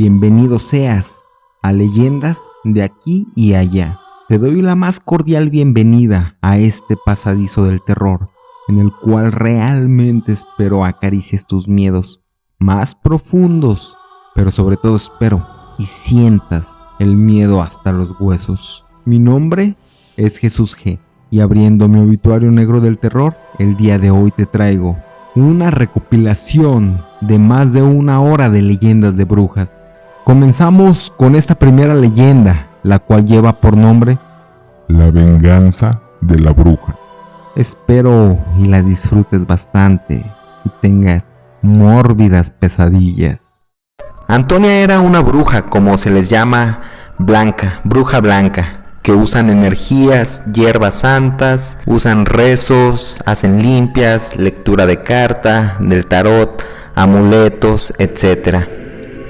bienvenido seas a Leyendas de aquí y allá. Te doy la más cordial bienvenida a este pasadizo del terror, en el cual realmente espero acaricies tus miedos más profundos, pero sobre todo espero y sientas el miedo hasta los huesos. Mi nombre es Jesús G, y abriendo mi obituario negro del terror, el día de hoy te traigo una recopilación de más de una hora de leyendas de brujas. Comenzamos con esta primera leyenda, la cual lleva por nombre La venganza de la bruja. Espero y la disfrutes bastante y tengas mórbidas pesadillas. Antonia era una bruja, como se les llama, bruja blanca, que usan energías, hierbas santas, usan rezos, hacen limpias, lectura de carta, del tarot, amuletos, etc.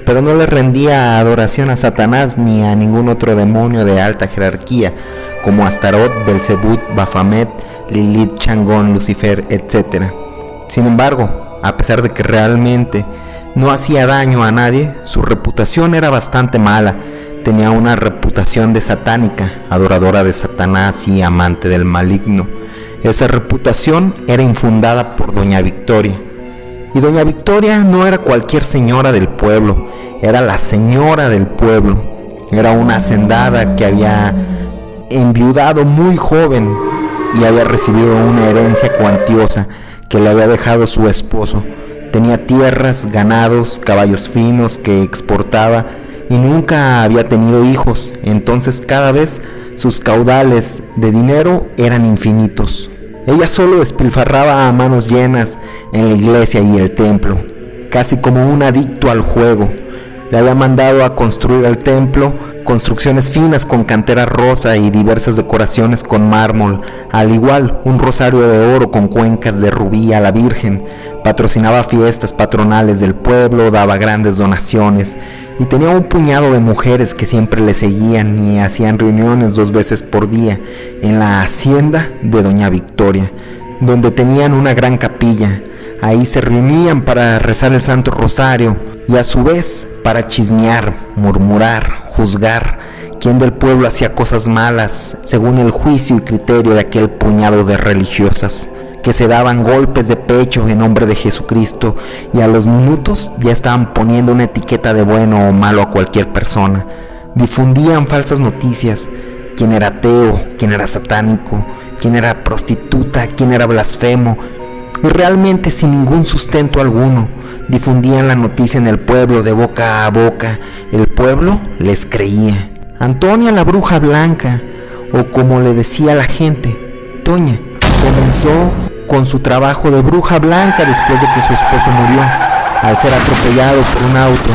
Pero no le rendía adoración a Satanás ni a ningún otro demonio de alta jerarquía, como Astaroth, Belzebut, Baphomet, Lilith, Changón, Lucifer, etc. Sin embargo, a pesar de que realmente no hacía daño a nadie, su reputación era bastante mala. Tenía una reputación de satánica, adoradora de Satanás y amante del maligno. Esa reputación era infundada por Doña Victoria. Y Doña Victoria no era cualquier señora del pueblo, era la señora del pueblo. Era una hacendada que había enviudado muy joven y había recibido una herencia cuantiosa que le había dejado su esposo. Tenía tierras, ganados, caballos finos que exportaba y nunca había tenido hijos, entonces cada vez sus caudales de dinero eran infinitos. Ella solo despilfarraba a manos llenas en la iglesia y el templo, casi como un adicto al juego. Le había mandado a construir el templo, construcciones finas con cantera rosa y diversas decoraciones con mármol, al igual un rosario de oro con cuencas de rubí a la Virgen. Patrocinaba fiestas patronales del pueblo, daba grandes donaciones y tenía un puñado de mujeres que siempre le seguían y hacían reuniones 2 veces por día en la hacienda de Doña Victoria, donde tenían una gran capilla. Ahí se reunían para rezar el Santo Rosario y a su vez para chismear, murmurar, juzgar quién del pueblo hacía cosas malas según el juicio y criterio de aquel puñado de religiosas que se daban golpes de pecho en nombre de Jesucristo y a los minutos ya estaban poniendo una etiqueta de bueno o malo a cualquier persona. Difundían falsas noticias: quién era ateo, quién era satánico, quién era prostituta, quién era blasfemo, y realmente sin ningún sustento alguno. Difundían la noticia en el pueblo de boca a boca. El pueblo les creía. Antonia la bruja blanca, o como le decía la gente, Toña, comenzó con su trabajo de bruja blanca después de que su esposo murió, al ser atropellado por un auto,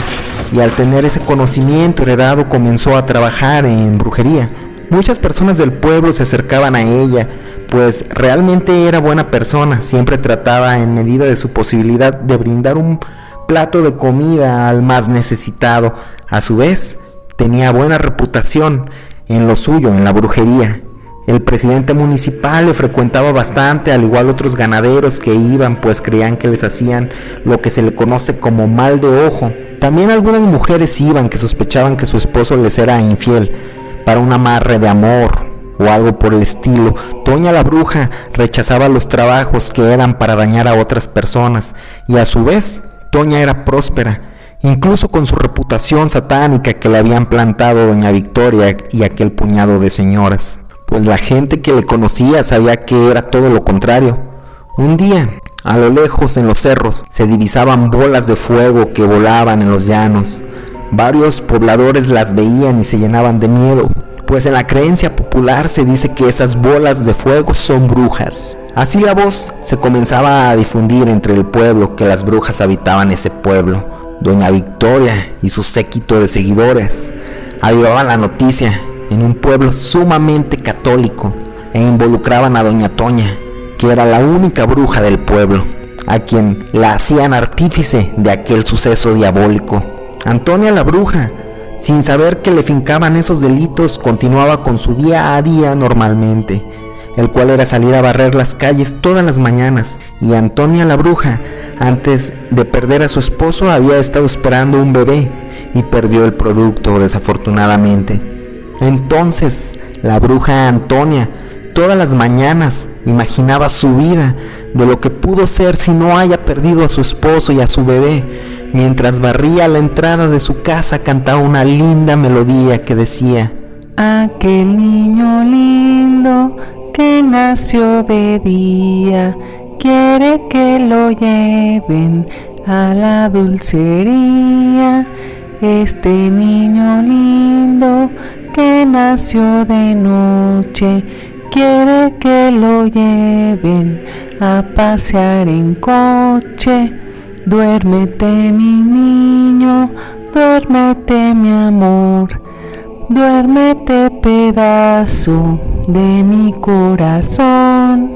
y al tener ese conocimiento heredado comenzó a trabajar en brujería. Muchas personas del pueblo se acercaban a ella, pues realmente era buena persona. Siempre trataba en medida de su posibilidad de brindar un plato de comida al más necesitado. A su vez, tenía buena reputación en lo suyo, en la brujería. El presidente municipal le frecuentaba bastante, al igual otros ganaderos que iban, pues creían que les hacían lo que se le conoce como mal de ojo. También algunas mujeres iban que sospechaban que su esposo les era infiel, para un amarre de amor o algo por el estilo. Toña la bruja rechazaba los trabajos que eran para dañar a otras personas, y a su vez Toña era próspera, incluso con su reputación satánica que le habían plantado Doña Victoria y aquel puñado de señoras, pues la gente que le conocía sabía que era todo lo contrario. Un día, a lo lejos en los cerros, se divisaban bolas de fuego que volaban en los llanos. Varios pobladores las veían y se llenaban de miedo, pues en la creencia popular se dice que esas bolas de fuego son brujas. Así la voz se comenzaba a difundir entre el pueblo que las brujas habitaban ese pueblo. Doña Victoria y su séquito de seguidores avivaban la noticia en un pueblo sumamente católico e involucraban a Doña Toña, que era la única bruja del pueblo, a quien la hacían artífice de aquel suceso diabólico. Antonia la bruja, sin saber que le fincaban esos delitos, continuaba con su día a día normalmente. el cual era salir a barrer las calles todas las mañanas, y Antonia la bruja, antes de perder a su esposo, había estado esperando un bebé y perdió el producto desafortunadamente. Entonces la bruja Antonia todas las mañanas imaginaba su vida, de lo que pudo ser si no haya perdido a su esposo y a su bebé. Mientras barría la entrada de su casa, cantaba una linda melodía que decía: aquel niño lindo que nació de día, quiere que lo lleven a la dulcería. Este niño lindo que nació de noche, quiere que lo lleven a pasear en coche. Duérmete mi niño, duérmete mi amor, duérmete pedazo de mi corazón.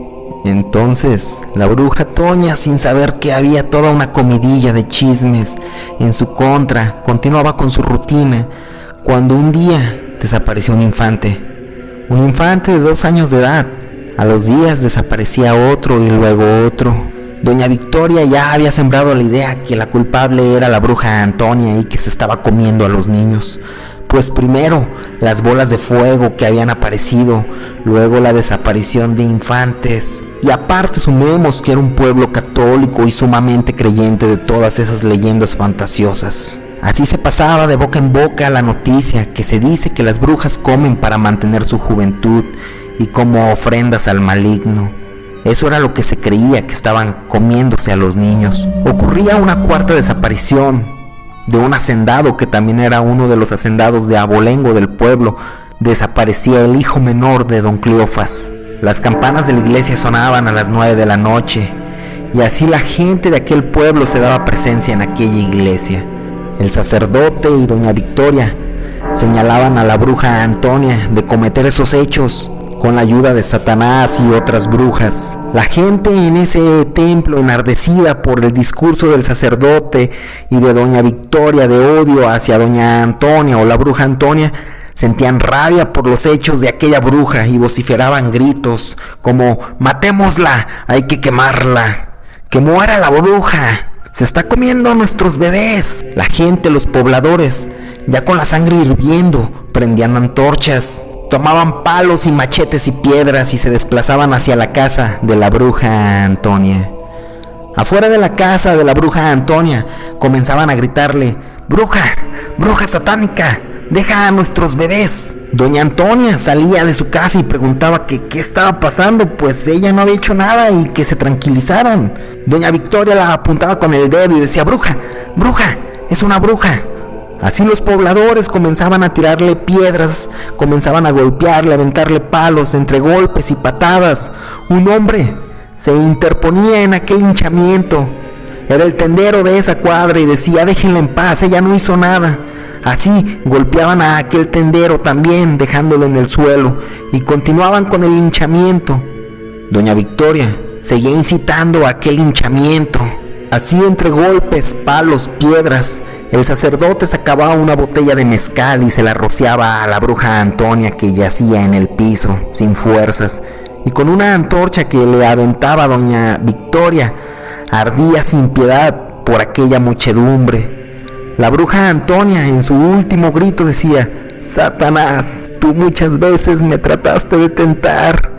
Entonces la bruja Toña, sin saber que había toda una comidilla de chismes en su contra, continuaba con su rutina, cuando un día desapareció un infante de 2 años de edad. A los días desaparecía otro y luego otro. Doña Victoria ya había sembrado la idea que la culpable era la bruja Antonia y que se estaba comiendo a los niños. Pues primero las bolas de fuego que habían aparecido, luego la desaparición de infantes, y aparte sumemos que era un pueblo católico y sumamente creyente de todas esas leyendas fantasiosas. Así se pasaba de boca en boca la noticia que se dice que las brujas comen para mantener su juventud y como ofrendas al maligno. Eso era lo que se creía, que estaban comiéndose a los niños. Ocurría una cuarta desaparición de un hacendado que también era uno de los hacendados de abolengo del pueblo. Desaparecía el hijo menor de don Cleofas. Las campanas de la iglesia sonaban a las 9 de la noche y así la gente de aquel pueblo se daba presencia en aquella iglesia. El sacerdote y doña Victoria señalaban a la bruja Antonia de cometer esos hechos con la ayuda de Satanás y otras brujas. La gente en ese templo, enardecida por el discurso del sacerdote y de doña Victoria de odio hacia doña Antonia o la bruja Antonia, sentían rabia por los hechos de aquella bruja y vociferaban gritos como: matémosla, hay que quemarla, que muera la bruja, se está comiendo a nuestros bebés. La gente, los pobladores, ya con la sangre hirviendo, prendían antorchas, tomaban palos y machetes y piedras y se desplazaban hacia la casa de la bruja Antonia. Afuera de la casa de la bruja Antonia comenzaban a gritarle: bruja, bruja satánica, deja a nuestros bebés. Doña Antonia salía de su casa y preguntaba que qué estaba pasando, pues ella no había hecho nada y que se tranquilizaran. Doña Victoria la apuntaba con el dedo y decía: bruja, bruja, es una bruja. Así los pobladores comenzaban a tirarle piedras, comenzaban a golpearle, a aventarle palos, entre golpes y patadas. Un hombre se interponía en aquel hinchamiento. Era el tendero de esa cuadra y decía: déjenla en paz, ella no hizo nada. Así golpeaban a aquel tendero también, dejándolo en el suelo, y continuaban con el hinchamiento. Doña Victoria seguía incitando a aquel hinchamiento. Así, entre golpes, palos, piedras, el sacerdote sacaba una botella de mezcal y se la rociaba a la bruja Antonia, que yacía en el piso, sin fuerzas, y con una antorcha que le aventaba a doña Victoria, ardía sin piedad por aquella muchedumbre. La bruja Antonia, en su último grito, decía: Satanás, tú muchas veces me trataste de tentar,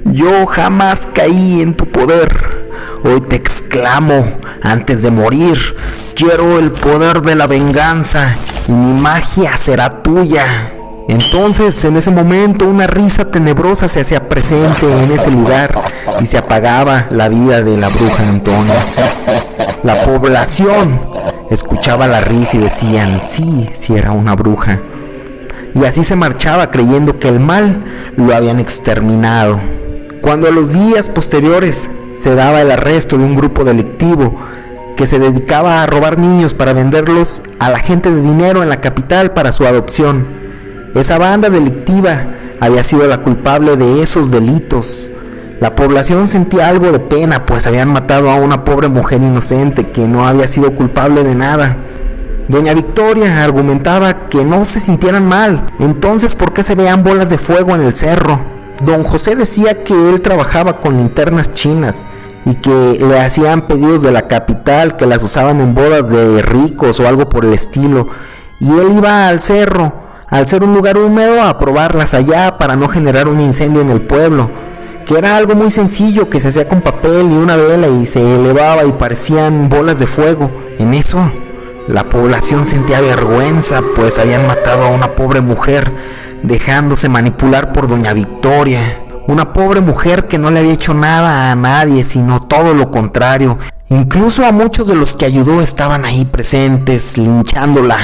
yo jamás caí en tu poder. Hoy te exclamo, antes de morir, quiero el poder de la venganza y mi magia será tuya. Entonces, en ese momento, una risa tenebrosa se hacía presente en ese lugar y se apagaba la vida de la bruja Antonia. La población escuchaba la risa y decían: sí era una bruja. Y así se marchaba, creyendo que el mal lo habían exterminado. Cuando a los días posteriores se daba el arresto de un grupo delictivo que se dedicaba a robar niños para venderlos a la gente de dinero en la capital para su adopción. Esa banda delictiva había sido la culpable de esos delitos. La población sentía algo de pena, pues habían matado a una pobre mujer inocente que no había sido culpable de nada. Doña Victoria argumentaba que no se sintieran mal. Entonces, ¿por qué se veían bolas de fuego en el cerro? Don José decía que él trabajaba con linternas chinas y que le hacían pedidos de la capital, que las usaban en bodas de ricos o algo por el estilo, y él iba al cerro, al ser un lugar húmedo, a probarlas allá para no generar un incendio en el pueblo, que era algo muy sencillo, que se hacía con papel y una vela y se elevaba y parecían bolas de fuego. En eso la población sentía vergüenza, pues habían matado a una pobre mujer dejándose manipular por doña Victoria. Una pobre mujer que no le había hecho nada a nadie, sino todo lo contrario. Incluso a muchos de los que ayudó estaban ahí presentes, linchándola.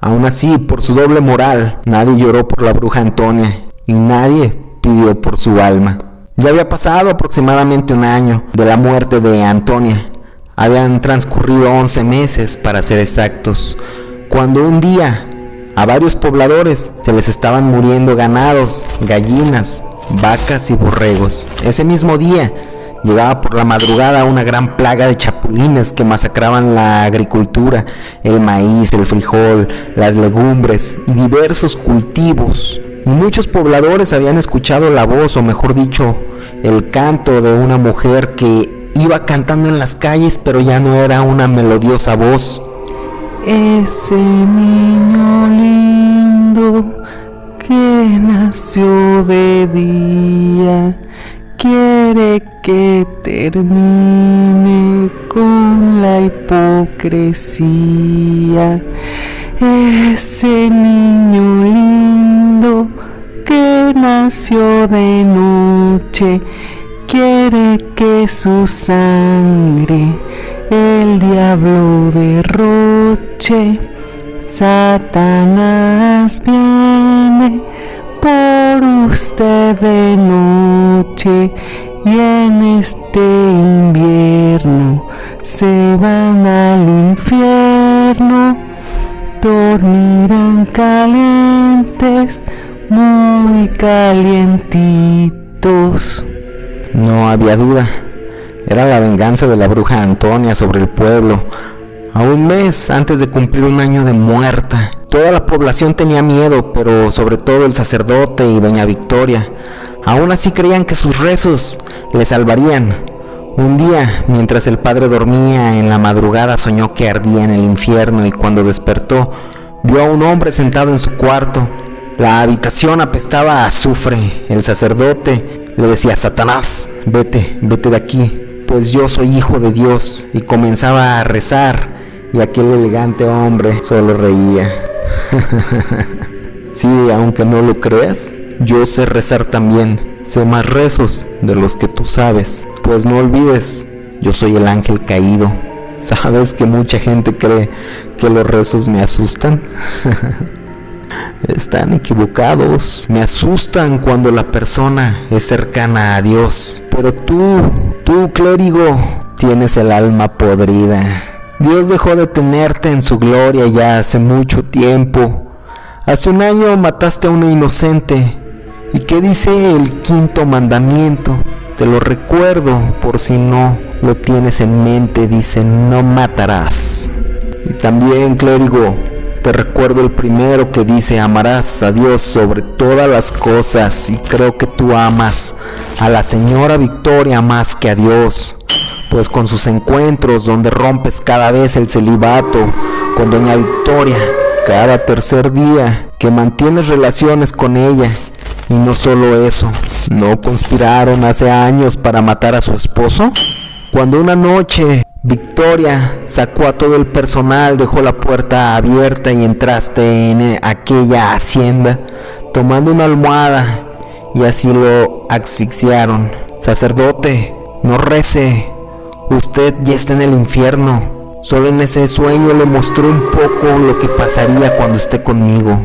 Aún así, por su doble moral, nadie lloró por la bruja Antonia y nadie pidió por su alma. Ya había pasado aproximadamente un año de la muerte de Antonia. Habían transcurrido 11 meses, para ser exactos, cuando un día a varios pobladores se les estaban muriendo ganados, gallinas, vacas y borregos. Ese mismo día llegaba por la madrugada una gran plaga de chapulines que masacraban la agricultura, el maíz, el frijol, las legumbres y diversos cultivos. Y muchos pobladores habían escuchado la voz, o mejor dicho, el canto de una mujer que iba cantando en las calles, pero ya no era una melodiosa voz. Ese niño lindo que nació de día quiere que termine con la hipocresía. Ese niño lindo que nació de noche quiere que su sangre el diablo derroche. Satanás viene por usted de noche y en este invierno se van al infierno. Dormirán calientes, muy calientitos. No había duda, era la venganza de la bruja Antonia sobre el pueblo. A un mes antes de cumplir un año de muerta, toda la población tenía miedo, pero sobre todo el sacerdote y doña Victoria. Aún así creían que sus rezos le salvarían. Un día, mientras el padre dormía en la madrugada, soñó que ardía en el infierno y cuando despertó, vio a un hombre sentado en su cuarto. La habitación apestaba a azufre. El sacerdote le decía: Satanás, vete de aquí, pues yo soy hijo de Dios. Y comenzaba a rezar y aquel elegante hombre solo reía. Sí, aunque no lo creas, yo sé rezar también. Sé más rezos de los que tú sabes. Pues no olvides, yo soy el ángel caído. ¿Sabes que mucha gente cree que los rezos me asustan? Están equivocados. Me asustan cuando la persona es cercana a Dios. Pero tú, clérigo, tienes el alma podrida. Dios dejó de tenerte en su gloria ya hace mucho tiempo. Hace un año mataste a una inocente. ¿Y qué dice el 5.º mandamiento? Te lo recuerdo por si no lo tienes en mente. Dice: no matarás. Y también, clérigo, te recuerdo el primero, que dice: amarás a Dios sobre todas las cosas. Y creo que tú amas a la señora Victoria más que a Dios, pues con sus encuentros donde rompes cada vez el celibato con doña Victoria, cada tercer día que mantienes relaciones con ella. Y no solo eso, ¿no conspiraron hace años para matar a su esposo? Cuando una noche Victoria sacó a todo el personal, dejó la puerta abierta y entraste en aquella hacienda tomando una almohada y así lo asfixiaron. Sacerdote, no rece, usted ya está en el infierno. Solo en ese sueño le mostró un poco lo que pasaría cuando esté conmigo.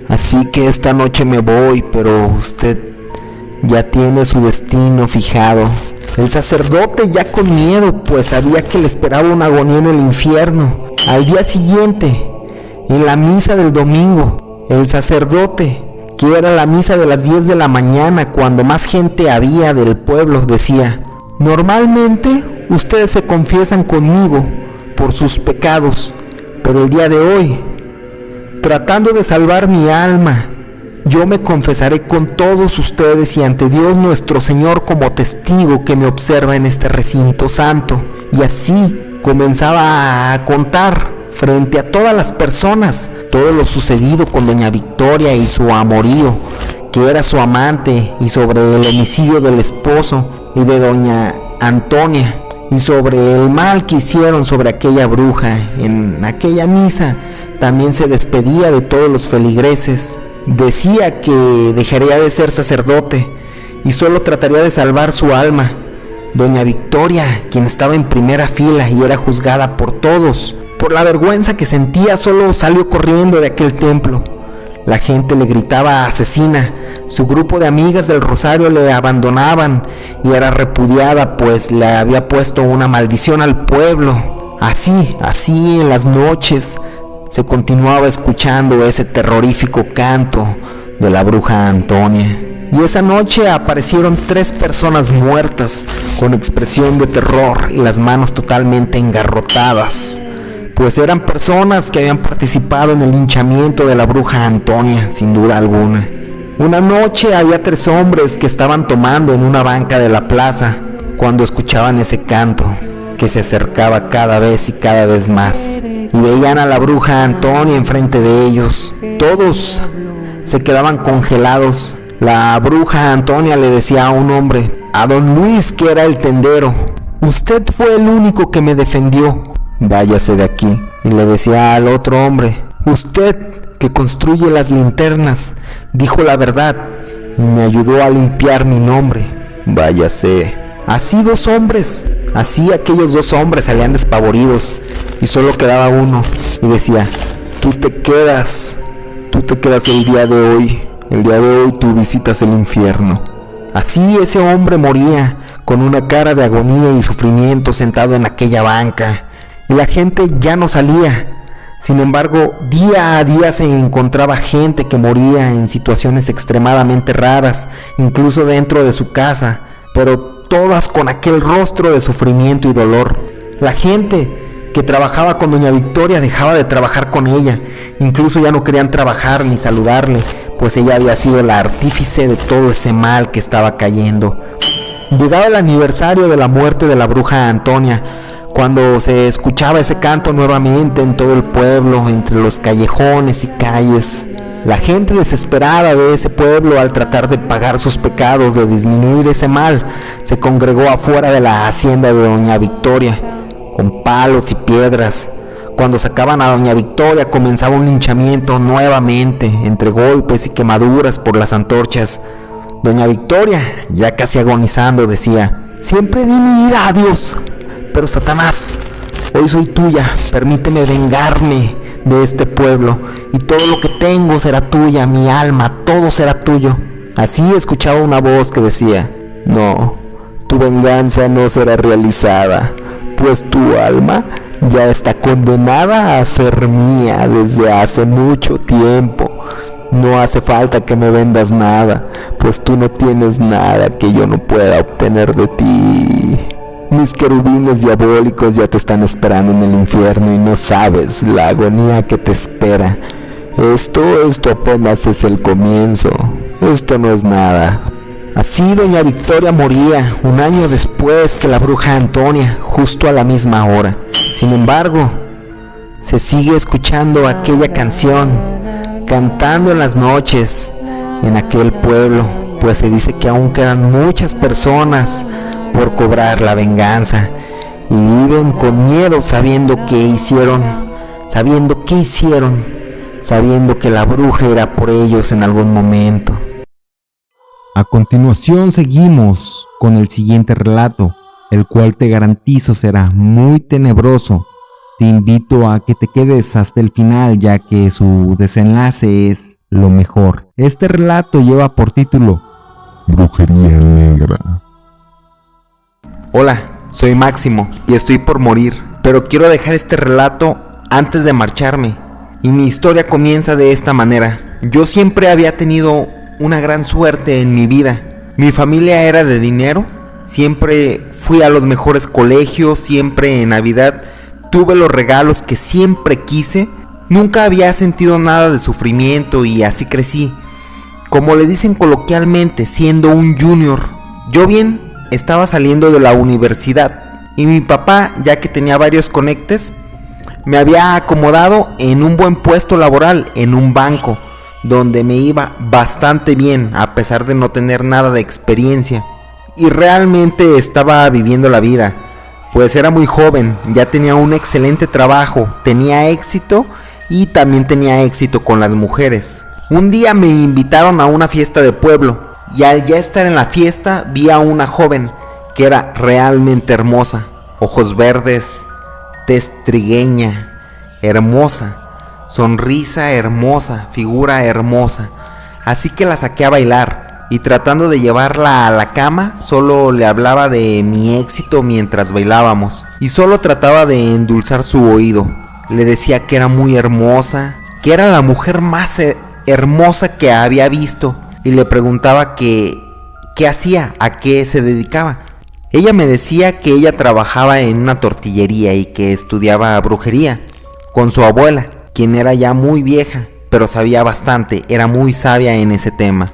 Así que esta noche me voy, pero usted ya tiene su destino fijado. El sacerdote, ya con miedo, pues sabía que le esperaba una agonía en el infierno. Al día siguiente, en la misa del domingo, el sacerdote, que era la misa de las 10 de la mañana, cuando más gente había del pueblo, decía: normalmente ustedes se confiesan conmigo por sus pecados, pero el día de hoy, tratando de salvar mi alma, yo me confesaré con todos ustedes y ante Dios nuestro Señor como testigo que me observa en este recinto santo. Y así comenzaba a contar frente a todas las personas todo lo sucedido con doña Victoria y su amorío, que era su amante, y sobre el homicidio del esposo y de doña Antonia, y sobre el mal que hicieron sobre aquella bruja. En aquella misa también se despedía de todos los feligreses. Decía que dejaría de ser sacerdote y solo trataría de salvar su alma. Doña Victoria, quien estaba en primera fila y era juzgada por todos, por la vergüenza que sentía, solo salió corriendo de aquel templo. La gente le gritaba asesina, su grupo de amigas del Rosario le abandonaban y era repudiada, pues le había puesto una maldición al pueblo. Así en las noches se continuaba escuchando ese terrorífico canto de la bruja Antonia. Y esa noche aparecieron 3 personas muertas con expresión de terror y las manos totalmente engarrotadas, pues eran personas que habían participado en el linchamiento de la bruja Antonia, sin duda alguna. Una noche había 3 hombres que estaban tomando en una banca de la plaza cuando escuchaban ese canto, que se acercaba cada vez y cada vez más, y veían a la bruja Antonia enfrente de ellos. Todos se quedaban congelados. La bruja Antonia le decía a un hombre, a don Luis, que era el tendero: usted fue el único que me defendió, váyase de aquí. Y le decía al otro hombre, usted que construye las linternas, dijo la verdad y me ayudó a limpiar mi nombre, váyase. Así aquellos 2 hombres salían despavoridos y solo quedaba uno y decía, tú te quedas el día de hoy tú visitas el infierno. Así ese hombre moría con una cara de agonía y sufrimiento sentado en aquella banca, y la gente ya no salía. Sin embargo, día a día se encontraba gente que moría en situaciones extremadamente raras, incluso dentro de su casa, pero todas con aquel rostro de sufrimiento y dolor. La gente que trabajaba con doña Victoria dejaba de trabajar con ella, incluso ya no querían trabajar ni saludarle, pues ella había sido la artífice de todo ese mal que estaba cayendo. Llegaba el aniversario de la muerte de la bruja Antonia, cuando se escuchaba ese canto nuevamente en todo el pueblo, entre los callejones y calles. La gente desesperada de ese pueblo, al tratar de pagar sus pecados, de disminuir ese mal, se congregó afuera de la hacienda de doña Victoria, con palos y piedras. Cuando sacaban a doña Victoria comenzaba un linchamiento nuevamente, entre golpes y quemaduras por las antorchas. Doña Victoria, ya casi agonizando, decía, siempre di mi vida a Dios, pero Satanás, hoy soy tuya, permíteme vengarme de este pueblo, y todo lo que tengo será tuya, mi alma, todo será tuyo. Así escuchaba una voz que decía, no, tu venganza no será realizada, pues tu alma ya está condenada a ser mía desde hace mucho tiempo. No hace falta que me vendas nada, pues tú no tienes nada que yo no pueda obtener de ti. Mis querubines diabólicos ya te están esperando en el infierno y no sabes la agonía que te espera. Esto apenas es el comienzo, esto no es nada. Así doña Victoria moría un año después que la bruja Antonia, justo a la misma hora. Sin embargo, se sigue escuchando aquella canción, cantando en las noches en aquel pueblo, pues se dice que aún quedan muchas personas por cobrar la venganza y viven con miedo sabiendo que la bruja irá por ellos en algún momento. A continuación seguimos con el siguiente relato, el cual te garantizo será muy tenebroso. Te invito a que te quedes hasta el final, ya que su desenlace es lo mejor. Este relato lleva por título Brujería Negra. Hola, soy Máximo y estoy por morir, pero quiero dejar este relato antes de marcharme. Y mi historia comienza de esta manera. Yo siempre había tenido una gran suerte en mi vida. Mi familia era de dinero, siempre fui a los mejores colegios, siempre en Navidad tuve los regalos que siempre quise, nunca había sentido nada de sufrimiento y así crecí. como le dicen coloquialmente, siendo un junior. Yo bien estaba saliendo de la universidad y mi papá, ya que tenía varios conectes, me había acomodado en un buen puesto laboral en un banco, donde me iba bastante bien a pesar de no tener nada de experiencia. Y realmente estaba viviendo la vida, pues era muy joven, ya tenía un excelente trabajo, tenía éxito y también tenía éxito con las mujeres. Un día me invitaron a una fiesta de pueblo y al ya estar en la fiesta vi a una joven que era realmente hermosa, ojos verdes, tez trigueña, hermosa, sonrisa hermosa, figura hermosa. Así que la saqué a bailar y tratando de llevarla a la cama solo le hablaba de mi éxito mientras bailábamos y solo trataba de endulzar su oído. Le decía que era muy hermosa, que era la mujer más hermosa que había visto y le preguntaba qué hacía, a qué se dedicaba. Ella me decía que ella trabajaba en una tortillería y que estudiaba brujería con su abuela, quien era ya muy vieja, pero sabía bastante, era muy sabia en ese tema.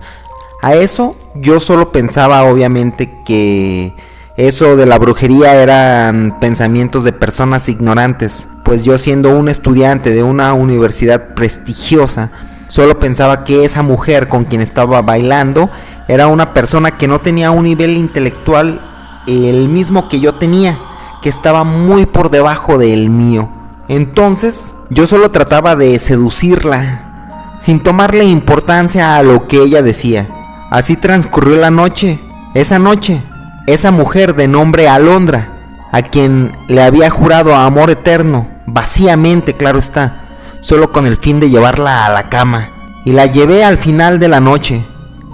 A eso yo solo pensaba obviamente que eso de la brujería eran pensamientos de personas ignorantes, pues yo siendo un estudiante de una universidad prestigiosa, solo pensaba que esa mujer con quien estaba bailando era una persona que no tenía un nivel intelectual el mismo que yo tenía, que estaba muy por debajo del mío. Entonces yo solo trataba de seducirla, sin tomarle importancia a lo que ella decía. Así transcurrió la noche. Esa noche, esa mujer de nombre Alondra, a quien le había jurado amor eterno, vacíamente claro está, solo con el fin de llevarla a la cama. Y la llevé al final de la noche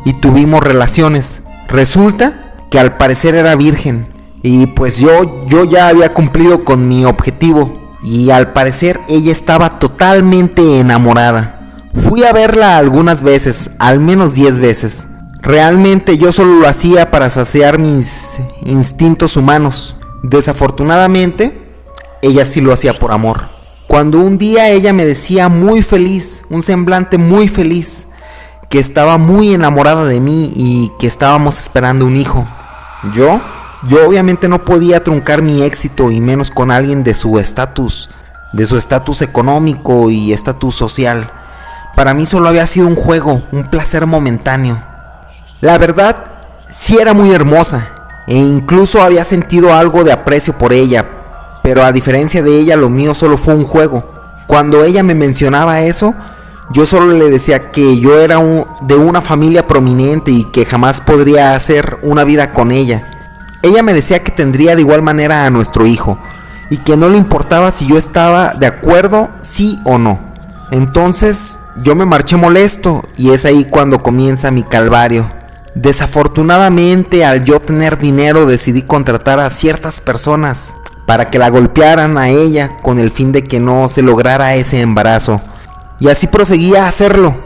y tuvimos relaciones. Resulta que al parecer era virgen y pues yo ya había cumplido con mi objetivo y al parecer ella estaba totalmente enamorada. Fui a verla algunas veces, al menos 10 veces. Realmente yo solo lo hacía para saciar mis instintos humanos. Desafortunadamente, ella sí lo hacía por amor. Cuando un día ella me decía muy feliz, un semblante muy feliz, que estaba muy enamorada de mí y que estábamos esperando un hijo. Yo obviamente no podía truncar mi éxito y menos con alguien de su estatus económico y estatus social. Para mí solo había sido un juego, un placer momentáneo. La verdad, sí era muy hermosa e incluso había sentido algo de aprecio por ella, pero a diferencia de ella lo mío solo fue un juego. Cuando ella me mencionaba eso, yo solo le decía que yo era de una familia prominente y que jamás podría hacer una vida con ella. Ella me decía que tendría de igual manera a nuestro hijo y que no le importaba si yo estaba de acuerdo, sí o no. Entonces yo me marché molesto y es ahí cuando comienza mi calvario. Desafortunadamente, al yo tener dinero decidí contratar a ciertas personas para que la golpearan a ella con el fin de que no se lograra ese embarazo. Y así proseguía a hacerlo.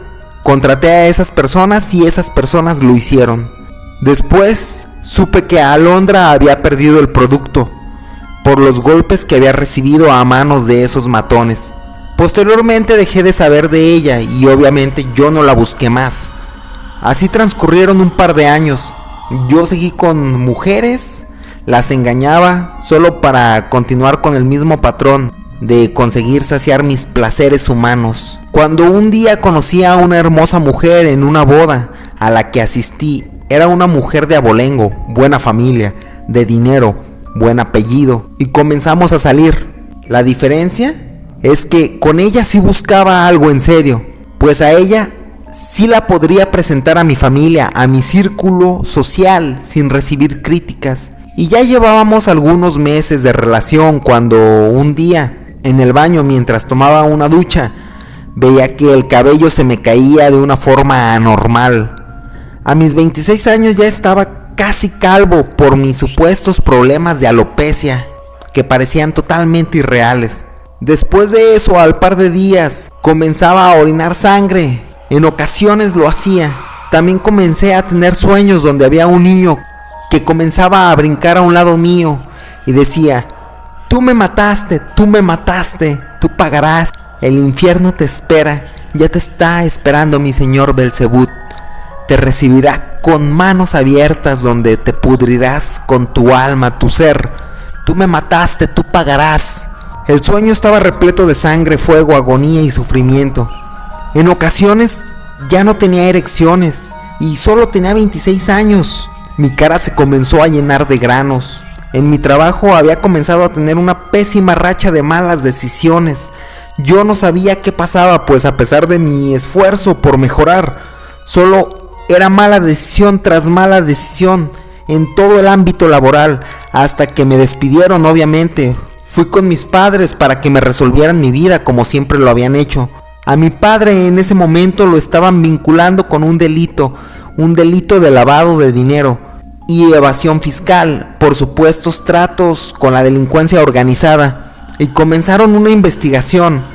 Contraté a esas personas y esas personas lo hicieron. Después supe que Alondra había perdido el producto por los golpes que había recibido a manos de esos matones. Posteriormente dejé de saber de ella y obviamente yo no la busqué más. Así transcurrieron un par de años. Yo seguí con mujeres, las engañaba solo para continuar con el mismo patrón de conseguir saciar mis placeres humanos. Cuando un día conocí a una hermosa mujer en una boda a la que asistí, era una mujer de abolengo, buena familia, de dinero, buen apellido, y comenzamos a salir. La diferencia es que con ella sí buscaba algo en serio, pues a ella sí la podría presentar a mi familia, a mi círculo social, sin recibir críticas. Y ya llevábamos algunos meses de relación cuando un día, en el baño mientras tomaba una ducha, veía que el cabello se me caía de una forma anormal. A mis 26 años ya estaba casi calvo por mis supuestos problemas de alopecia, que parecían totalmente irreales. Después de eso, al par de días, comenzaba a orinar sangre. En ocasiones lo hacía. También comencé a tener sueños donde había un niño que comenzaba a brincar a un lado mío y decía: tú me mataste, tú pagarás, el infierno te espera, ya te está esperando mi señor Belzebú. te recibirá con manos abiertas, donde te pudrirás con tu alma, tu ser. Tú me mataste, tú pagarás. El sueño estaba repleto de sangre, fuego, agonía y sufrimiento. En ocasiones ya no tenía erecciones y solo tenía 26 años. Mi cara se comenzó a llenar de granos. En mi trabajo había comenzado a tener una pésima racha de malas decisiones. Yo no sabía qué pasaba, pues a pesar de mi esfuerzo por mejorar, solo era mala decisión tras mala decisión en todo el ámbito laboral, hasta que me despidieron, obviamente. Fui con mis padres para que me resolvieran mi vida como siempre lo habían hecho. A mi padre en ese momento lo estaban vinculando con un delito de lavado de dinero y evasión fiscal por supuestos tratos con la delincuencia organizada, y comenzaron una investigación,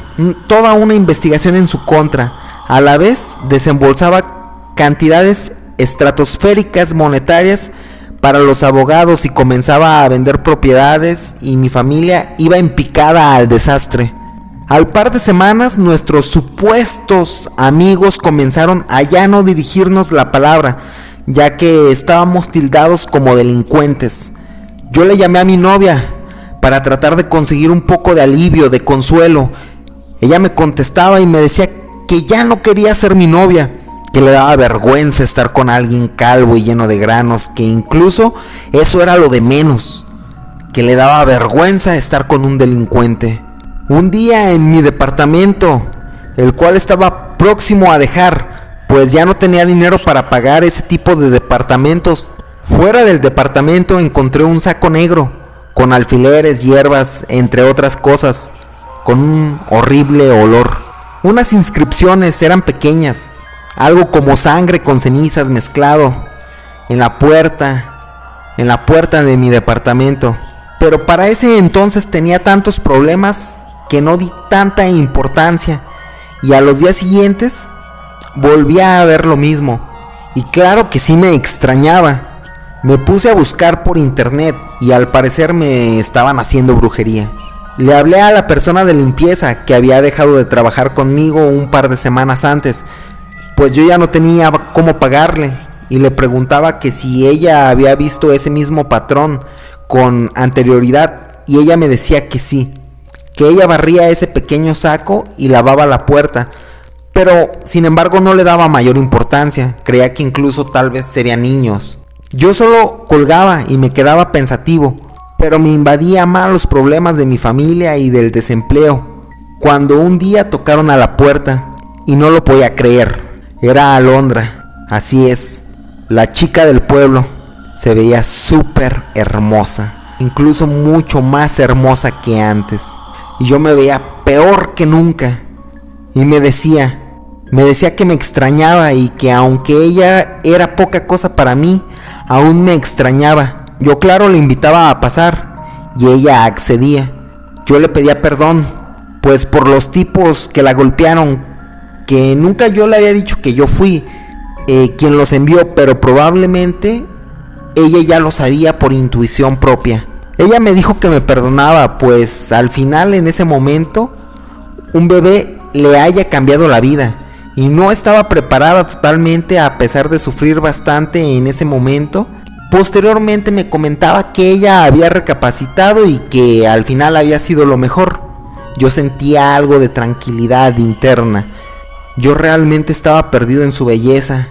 toda una investigación en su contra. A la vez desembolsaba cantidades estratosféricas monetarias para los abogados y comenzaba a vender propiedades, y mi familia iba en picada al desastre. Al par de semanas, nuestros supuestos amigos comenzaron a ya no dirigirnos la palabra, ya que estábamos tildados como delincuentes. Yo le llamé a mi novia para tratar de conseguir un poco de alivio, de consuelo. Ella me contestaba y me decía que ya no quería ser mi novia, que le daba vergüenza estar con alguien calvo y lleno de granos, que incluso eso era lo de menos, que le daba vergüenza estar con un delincuente. Un día en mi departamento, el cual estaba próximo a dejar, pues ya no tenía dinero para pagar ese tipo de departamentos, fuera del departamento encontré un saco negro con alfileres, hierbas, entre otras cosas, con un horrible olor. Unas inscripciones eran pequeñas, algo como sangre con cenizas mezclado, en la puerta de mi departamento. Pero para ese entonces tenía tantos problemas que no di tanta importancia, y a los días siguientes volví a ver lo mismo, y claro que sí me extrañaba. Me puse a buscar por internet y al parecer me estaban haciendo brujería. Le hablé a la persona de limpieza que había dejado de trabajar conmigo un par de semanas antes, pues yo ya no tenía cómo pagarle, y le preguntaba que si ella había visto ese mismo patrón con anterioridad, y ella me decía que sí, que ella barría ese pequeño saco y lavaba la puerta, pero sin embargo no le daba mayor importancia, creía que incluso tal vez serían niños. Yo solo colgaba y me quedaba pensativo, pero me invadía más los problemas de mi familia y del desempleo, cuando un día tocaron a la puerta y no lo podía creer. Era Alondra, así es, la chica del pueblo. Se veía súper hermosa, incluso mucho más hermosa que antes, y yo me veía peor que nunca. Y me decía que me extrañaba y que aunque ella era poca cosa para mí, aún me extrañaba. Yo claro le invitaba a pasar y ella accedía. Yo le pedía perdón, pues por los tipos que la golpearon, que nunca yo le había dicho que yo fui quien los envió, pero probablemente ella ya lo sabía por intuición propia. Ella me dijo que me perdonaba, pues al final en ese momento un bebé le haya cambiado la vida, y no estaba preparada totalmente a pesar de sufrir bastante en ese momento. Posteriormente me comentaba que ella había recapacitado y que al final había sido lo mejor. Yo sentía algo de tranquilidad interna. Yo realmente estaba perdido en su belleza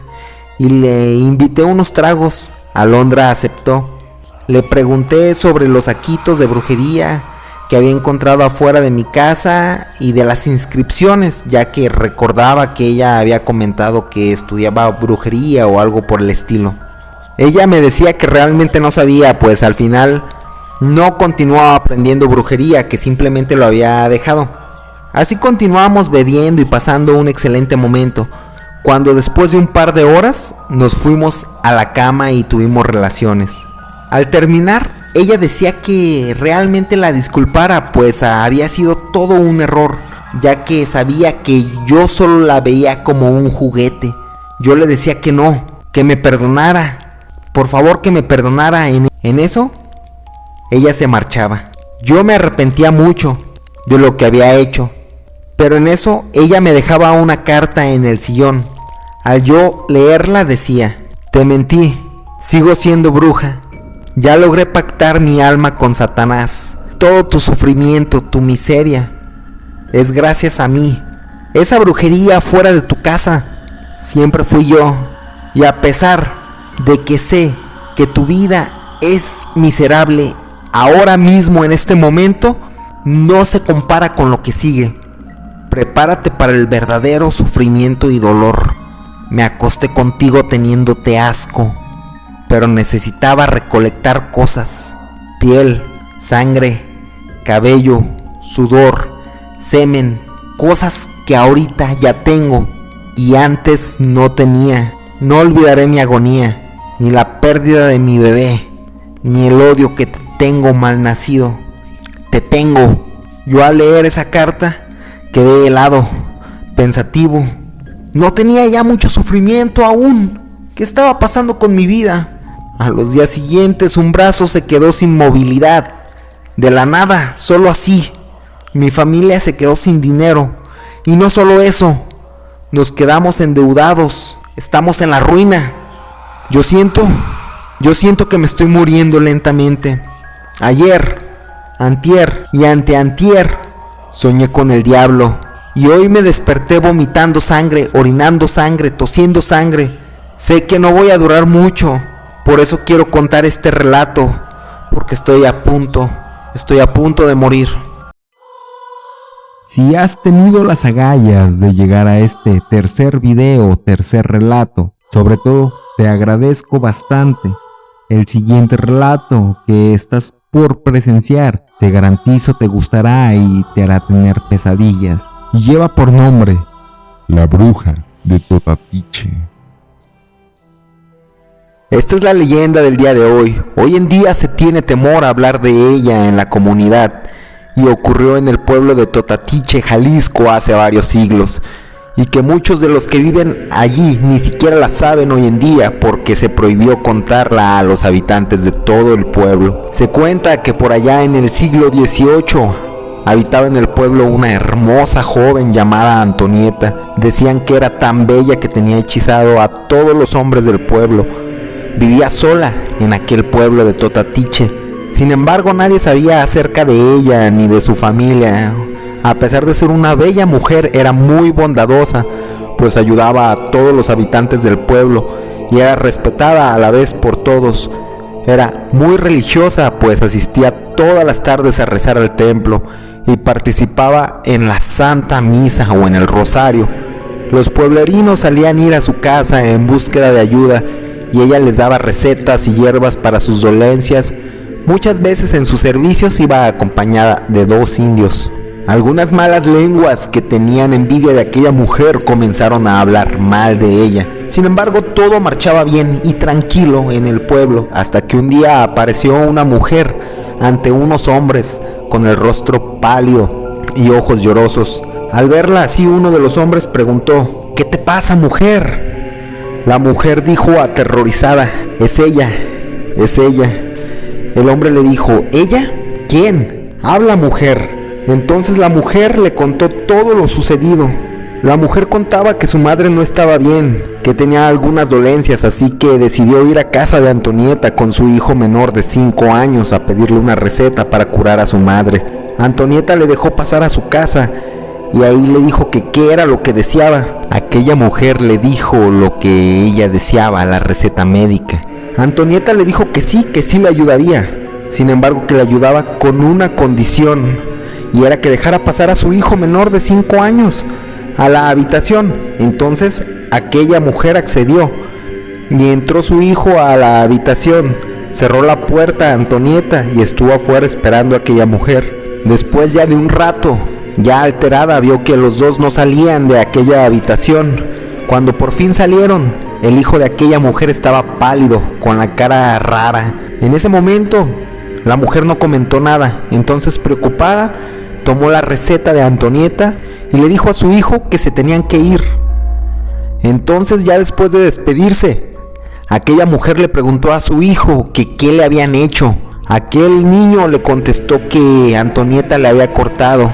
y le invité unos tragos. Alondra aceptó. Le pregunté sobre los saquitos de brujería que había encontrado afuera de mi casa y de las inscripciones, ya que recordaba que ella había comentado que estudiaba brujería o algo por el estilo. Ella me decía que realmente no sabía, pues al final no continuaba aprendiendo brujería, que simplemente lo había dejado. Así continuamos bebiendo y pasando un excelente momento, cuando después de un par de horas nos fuimos a la cama y tuvimos relaciones. Al terminar, ella decía que realmente la disculpara, pues había sido todo un error, ya que sabía que yo solo la veía como un juguete. Yo le decía que no, que me perdonara, por favor que me perdonara. En eso, ella se marchaba. Yo me arrepentía mucho de lo que había hecho, pero en eso ella me dejaba una carta en el sillón. Al yo leerla decía: te mentí, sigo siendo bruja. Ya logré pactar mi alma con Satanás. Todo tu sufrimiento, tu miseria, es gracias a mí. Esa brujería fuera de tu casa siempre fui yo. Y a pesar de que sé que tu vida es miserable ahora mismo en este momento, no se compara con lo que sigue. Prepárate para el verdadero sufrimiento y dolor. Me acosté contigo teniéndote asco, pero necesitaba recolectar cosas: piel, sangre, cabello, sudor, semen, cosas que ahorita ya tengo y antes no tenía. No olvidaré mi agonía, ni la pérdida de mi bebé, ni el odio que te tengo, malnacido. Te tengo. Yo al leer esa carta quedé helado, pensativo. No tenía ya mucho sufrimiento aún. ¿Qué estaba pasando con mi vida? A los días siguientes un brazo se quedó sin movilidad. De la nada, solo así. Mi familia se quedó sin dinero. Y no solo eso, nos quedamos endeudados. Estamos en la ruina. Yo siento que me estoy muriendo lentamente. Ayer, antier y anteantier soñé con el diablo. Y hoy me desperté vomitando sangre, orinando sangre, tosiendo sangre. Sé que no voy a durar mucho. Por eso quiero contar este relato. Porque estoy a punto de morir. Si has tenido las agallas de llegar a este tercer video, tercer relato, sobre todo te agradezco bastante. El siguiente relato que estás por presenciar, te garantizo te gustará y te hará tener pesadillas. Y lleva por nombre La bruja de Totatiche. Esta es la leyenda del día de hoy. Hoy en día se tiene temor a hablar de ella en la comunidad. Y ocurrió en el pueblo de Totatiche, Jalisco, hace varios siglos, y que muchos de los que viven allí ni siquiera la saben hoy en día porque se prohibió contarla a los habitantes de todo el pueblo. Se cuenta que por allá en el siglo XVIII habitaba en el pueblo una hermosa joven llamada Antonieta. Decían que era tan bella que tenía hechizado a todos los hombres del pueblo. Vivía sola en aquel pueblo de Totatiche. Sin embargo, nadie sabía acerca de ella ni de su familia. A pesar de ser una bella mujer, era muy bondadosa, pues ayudaba a todos los habitantes del pueblo y era respetada a la vez por todos. Era muy religiosa, pues asistía todas las tardes a rezar al templo y participaba en la Santa Misa o en el Rosario. Los pueblerinos solían ir a su casa en búsqueda de ayuda y ella les daba recetas y hierbas para sus dolencias. Muchas veces en sus servicios iba acompañada de 2 indios. Algunas malas lenguas que tenían envidia de aquella mujer comenzaron a hablar mal de ella. Sin embargo, todo marchaba bien y tranquilo en el pueblo, hasta que un día apareció una mujer ante unos hombres con el rostro pálido y ojos llorosos. Al verla así, uno de los hombres preguntó: ¿qué te pasa, mujer? La mujer dijo aterrorizada: es ella. El hombre le dijo: ¿ella? ¿Quién? Habla, mujer. Entonces la mujer le contó todo lo sucedido. La mujer contaba que su madre no estaba bien, que tenía algunas dolencias, así que decidió ir a casa de Antonieta con su hijo menor de 5 años a pedirle una receta para curar a su madre. Antonieta le dejó pasar a su casa y ahí le dijo que qué era lo que deseaba. Aquella mujer le dijo lo que ella deseaba, la receta médica. Antonieta le dijo que sí le ayudaría. Sin embargo, que le ayudaba con una condición, y era que dejara pasar a su hijo menor de 5 años a la habitación. Entonces aquella mujer accedió y entró su hijo a la habitación, cerró la puerta a Antonieta y estuvo afuera esperando a aquella mujer. Después ya de un rato, ya alterada, vio que los dos no salían de aquella habitación. Cuando por fin salieron, el hijo de aquella mujer estaba pálido, con la cara rara. En ese momento, la mujer no comentó nada. Entonces, preocupada, tomó la receta de Antonieta y le dijo a su hijo que se tenían que ir. Entonces, ya después de despedirse, aquella mujer le preguntó a su hijo que qué le habían hecho. Aquel niño le contestó que Antonieta le había cortado.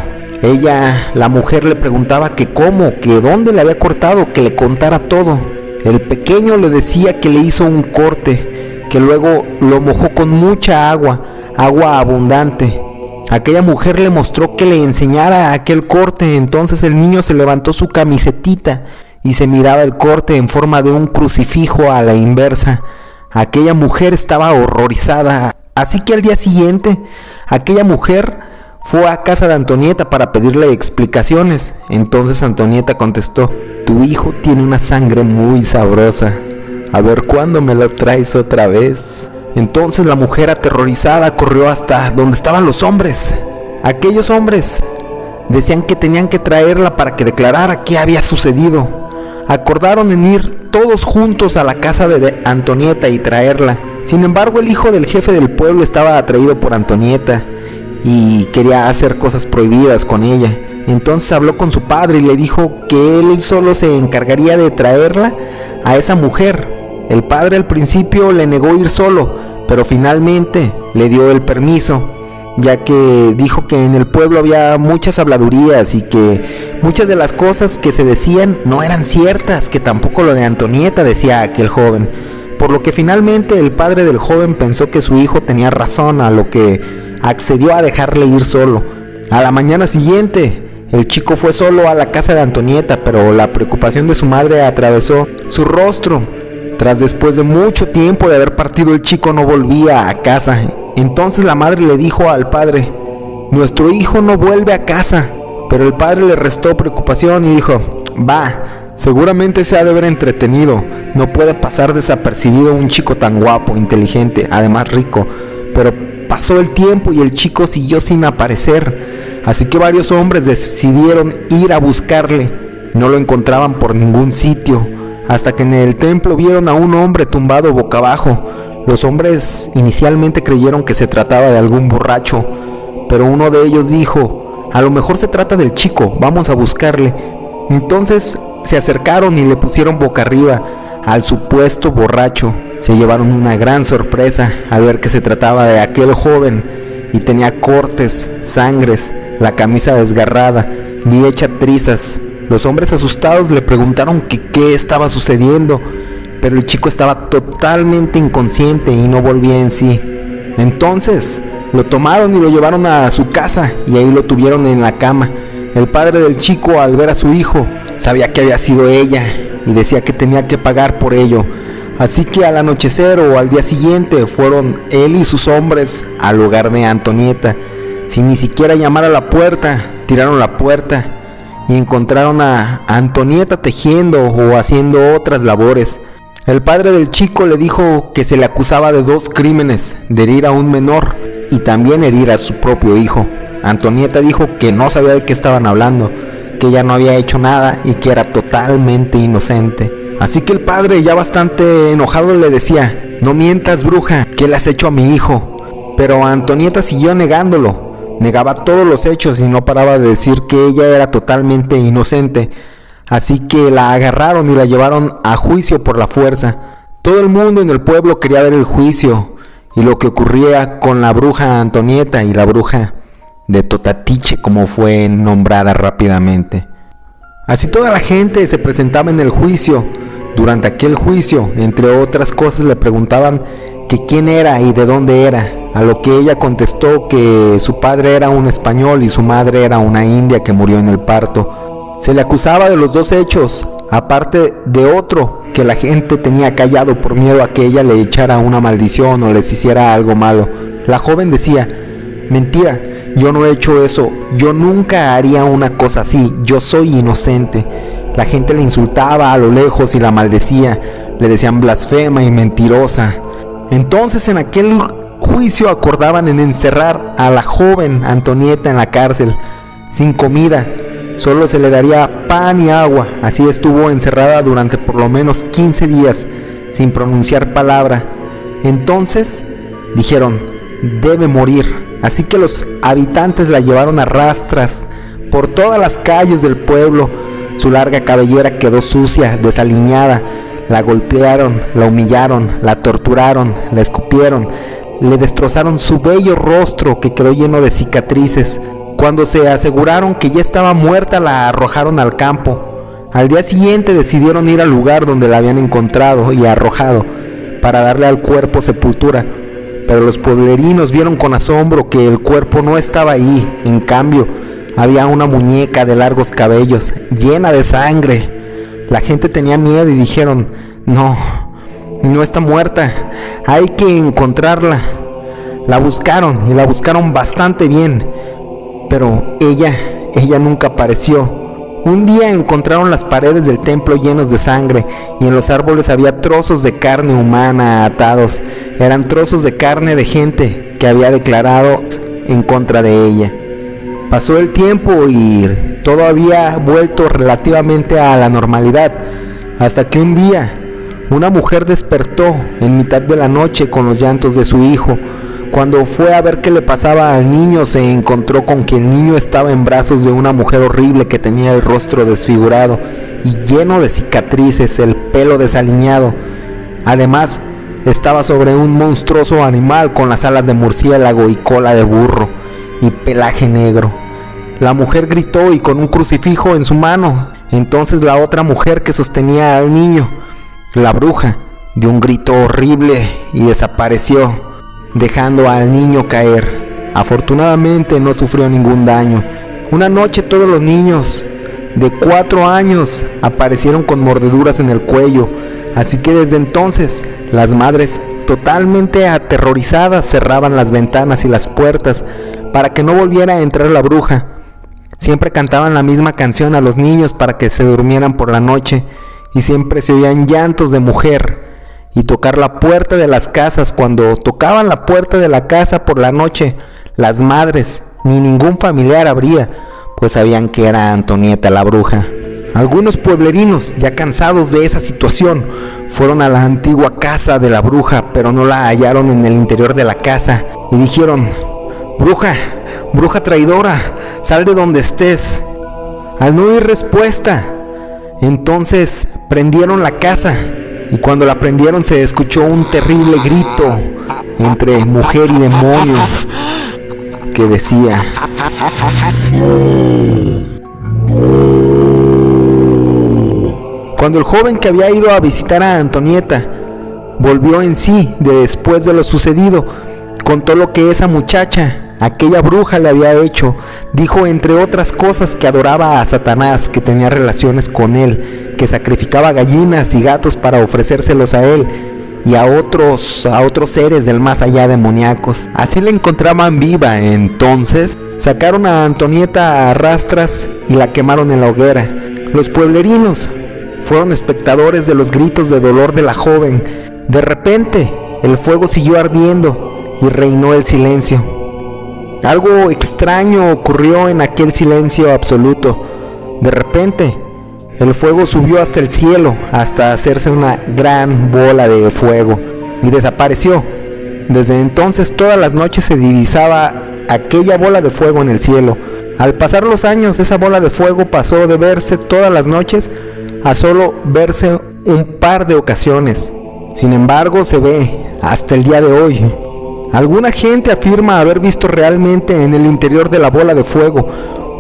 La mujer le preguntaba que cómo, que dónde le había cortado, que le contara todo. El pequeño le decía que le hizo un corte, que luego lo mojó con mucha agua abundante. Aquella mujer le mostró que le enseñara aquel corte. Entonces el niño se levantó su camisetita y se miraba el corte en forma de un crucifijo a la inversa. Aquella mujer estaba horrorizada, así que al día siguiente, aquella mujer fue a casa de Antonieta para pedirle explicaciones. Entonces Antonieta contestó: tu hijo tiene una sangre muy sabrosa, a ver cuándo me lo traes otra vez. Entonces la mujer, aterrorizada, corrió hasta donde estaban los hombres. Aquellos hombres decían que tenían que traerla para que declarara qué había sucedido. Acordaron en ir todos juntos a la casa de Antonieta y traerla. Sin embargo, el hijo del jefe del pueblo estaba atraído por Antonieta y quería hacer cosas prohibidas con ella. Entonces habló con su padre y le dijo que él solo se encargaría de traerla a esa mujer. El padre al principio le negó ir solo, pero finalmente le dio el permiso, ya que dijo que en el pueblo había muchas habladurías y que muchas de las cosas que se decían no eran ciertas, que tampoco lo de Antonieta, decía aquel joven. Por lo que finalmente el padre del joven pensó que su hijo tenía razón, a lo que accedió a dejarle ir solo. A la mañana siguiente, el chico fue solo a la casa de Antonieta, pero la preocupación de su madre atravesó su rostro. Después de mucho tiempo de haber partido, el chico no volvía a casa. Entonces la madre le dijo al padre: nuestro hijo no vuelve a casa. Pero el padre le restó preocupación y dijo: va, seguramente se ha de ver entretenido. No puede pasar desapercibido un chico tan guapo, inteligente, además rico. Pero pasó el tiempo y el chico siguió sin aparecer. Así que varios hombres decidieron ir a buscarle. No lo encontraban por ningún sitio, hasta que en el templo vieron a un hombre tumbado boca abajo. Los hombres inicialmente creyeron que se trataba de algún borracho, pero uno de ellos dijo: a lo mejor se trata del chico, vamos a buscarle. Entonces se acercaron y le pusieron boca arriba al supuesto borracho. Se llevaron una gran sorpresa al ver que se trataba de aquel joven, y tenía cortes, sangres, la camisa desgarrada y hecha trizas. Los hombres asustados le preguntaron que qué estaba sucediendo, pero el chico estaba totalmente inconsciente y no volvía en sí. Entonces lo tomaron y lo llevaron a su casa y ahí lo tuvieron en la cama. El padre del chico, al ver a su hijo, sabía que había sido ella y decía que tenía que pagar por ello. Así que al anochecer o al día siguiente fueron él y sus hombres al hogar de Antonieta. Sin ni siquiera llamar a la puerta, tiraron la puerta y encontraron a Antonieta tejiendo o haciendo otras labores. El padre del chico le dijo que se le acusaba de 2 crímenes: de herir a un menor y también herir a su propio hijo. Antonieta dijo que no sabía de qué estaban hablando, que ella no había hecho nada y que era totalmente inocente. Así que el padre, ya bastante enojado, le decía: no mientas, bruja, ¿qué le has hecho a mi hijo? Pero Antonieta siguió negándolo. Negaba todos los hechos y no paraba de decir que ella era totalmente inocente. Así que la agarraron y la llevaron a juicio por la fuerza. Todo el mundo en el pueblo quería ver el juicio y lo que ocurría con la bruja Antonieta y la bruja de Totatiche, como fue nombrada rápidamente. Así toda la gente se presentaba en el juicio. Durante aquel juicio, entre otras cosas, le preguntaban que quién era y de dónde era, a lo que ella contestó que su padre era un español y su madre era una india que murió en el parto. Se le acusaba de los 2 hechos, aparte de otro que la gente tenía callado por miedo a que ella le echara una maldición o les hiciera algo malo. La joven decía: mentira, yo no he hecho eso, yo nunca haría una cosa así, yo soy inocente. La gente le insultaba a lo lejos y la maldecía, le decían blasfema y mentirosa. Entonces en aquel juicio acordaban en encerrar a la joven Antonieta en la cárcel, sin comida, solo se le daría pan y agua. Así estuvo encerrada durante por lo menos 15 días, sin pronunciar palabra. Entonces dijeron: debe morir. Así que los habitantes la llevaron a rastras por todas las calles del pueblo. Su larga cabellera quedó sucia, desaliñada. La golpearon, la humillaron, la torturaron, la escupieron, le destrozaron su bello rostro que quedó lleno de cicatrices. Cuando se aseguraron que ya estaba muerta, la arrojaron al campo. Al día siguiente decidieron ir al lugar donde la habían encontrado y arrojado para darle al cuerpo sepultura, pero los pueblerinos vieron con asombro que el cuerpo no estaba ahí. En cambio, había una muñeca de largos cabellos llena de sangre. La gente tenía miedo y dijeron: no está muerta, hay que encontrarla. La buscaron y la buscaron bastante bien, pero ella nunca apareció. Un día encontraron las paredes del templo llenos de sangre y en los árboles había trozos de carne humana atados. Eran trozos de carne de gente que había declarado en contra de ella. Pasó el tiempo y todo había vuelto relativamente a la normalidad, hasta que un día una mujer despertó en mitad de la noche con los llantos de su hijo. Cuando fue a ver qué le pasaba al niño, se encontró con que el niño estaba en brazos de una mujer horrible que tenía el rostro desfigurado y lleno de cicatrices, el pelo desaliñado. Además, estaba sobre un monstruoso animal con las alas de murciélago y cola de burro y pelaje negro. La mujer gritó y con un crucifijo en su mano. Entonces la otra mujer que sostenía al niño, la bruja, dio un grito horrible y desapareció, dejando al niño caer. Afortunadamente no sufrió ningún daño. Una noche todos los niños de 4 años aparecieron con mordeduras en el cuello, así que desde entonces las madres, totalmente aterrorizadas, cerraban las ventanas y las puertas para que no volviera a entrar la bruja. Siempre cantaban la misma canción a los niños para que se durmieran por la noche, y siempre se oían llantos de mujer y tocar la puerta de las casas. Cuando tocaban la puerta de la casa por la noche, las madres ni ningún familiar abría, pues sabían que era Antonieta la bruja. Algunos pueblerinos, ya cansados de esa situación, fueron a la antigua casa de la bruja, pero no la hallaron en el interior de la casa y dijeron: bruja traidora, sal de donde estés. Al no oír respuesta, entonces prendieron la casa, y cuando la prendieron se escuchó un terrible grito entre mujer y demonio que decía: Cuando el joven que había ido a visitar a Antonieta volvió en sí después de lo sucedido, contó lo que esa muchacha, aquella bruja, le había hecho. Dijo, entre otras cosas, que adoraba a Satanás, que tenía relaciones con él, que sacrificaba gallinas y gatos para ofrecérselos a él y a otros seres del más allá demoníacos. Así la encontraban viva. Entonces sacaron a Antonieta a rastras y la quemaron en la hoguera. Los pueblerinos fueron espectadores de los gritos de dolor de la joven. De repente el fuego siguió ardiendo y reinó el silencio. Algo extraño ocurrió en aquel silencio absoluto. De repente el fuego subió hasta el cielo, hasta hacerse una gran bola de fuego, y desapareció. Desde entonces todas las noches se divisaba aquella bola de fuego en el cielo. Al pasar los años, esa bola de fuego pasó de verse todas las noches a solo verse un par de ocasiones. Sin embargo, se ve hasta el día de hoy. Alguna gente afirma haber visto realmente en el interior de la bola de fuego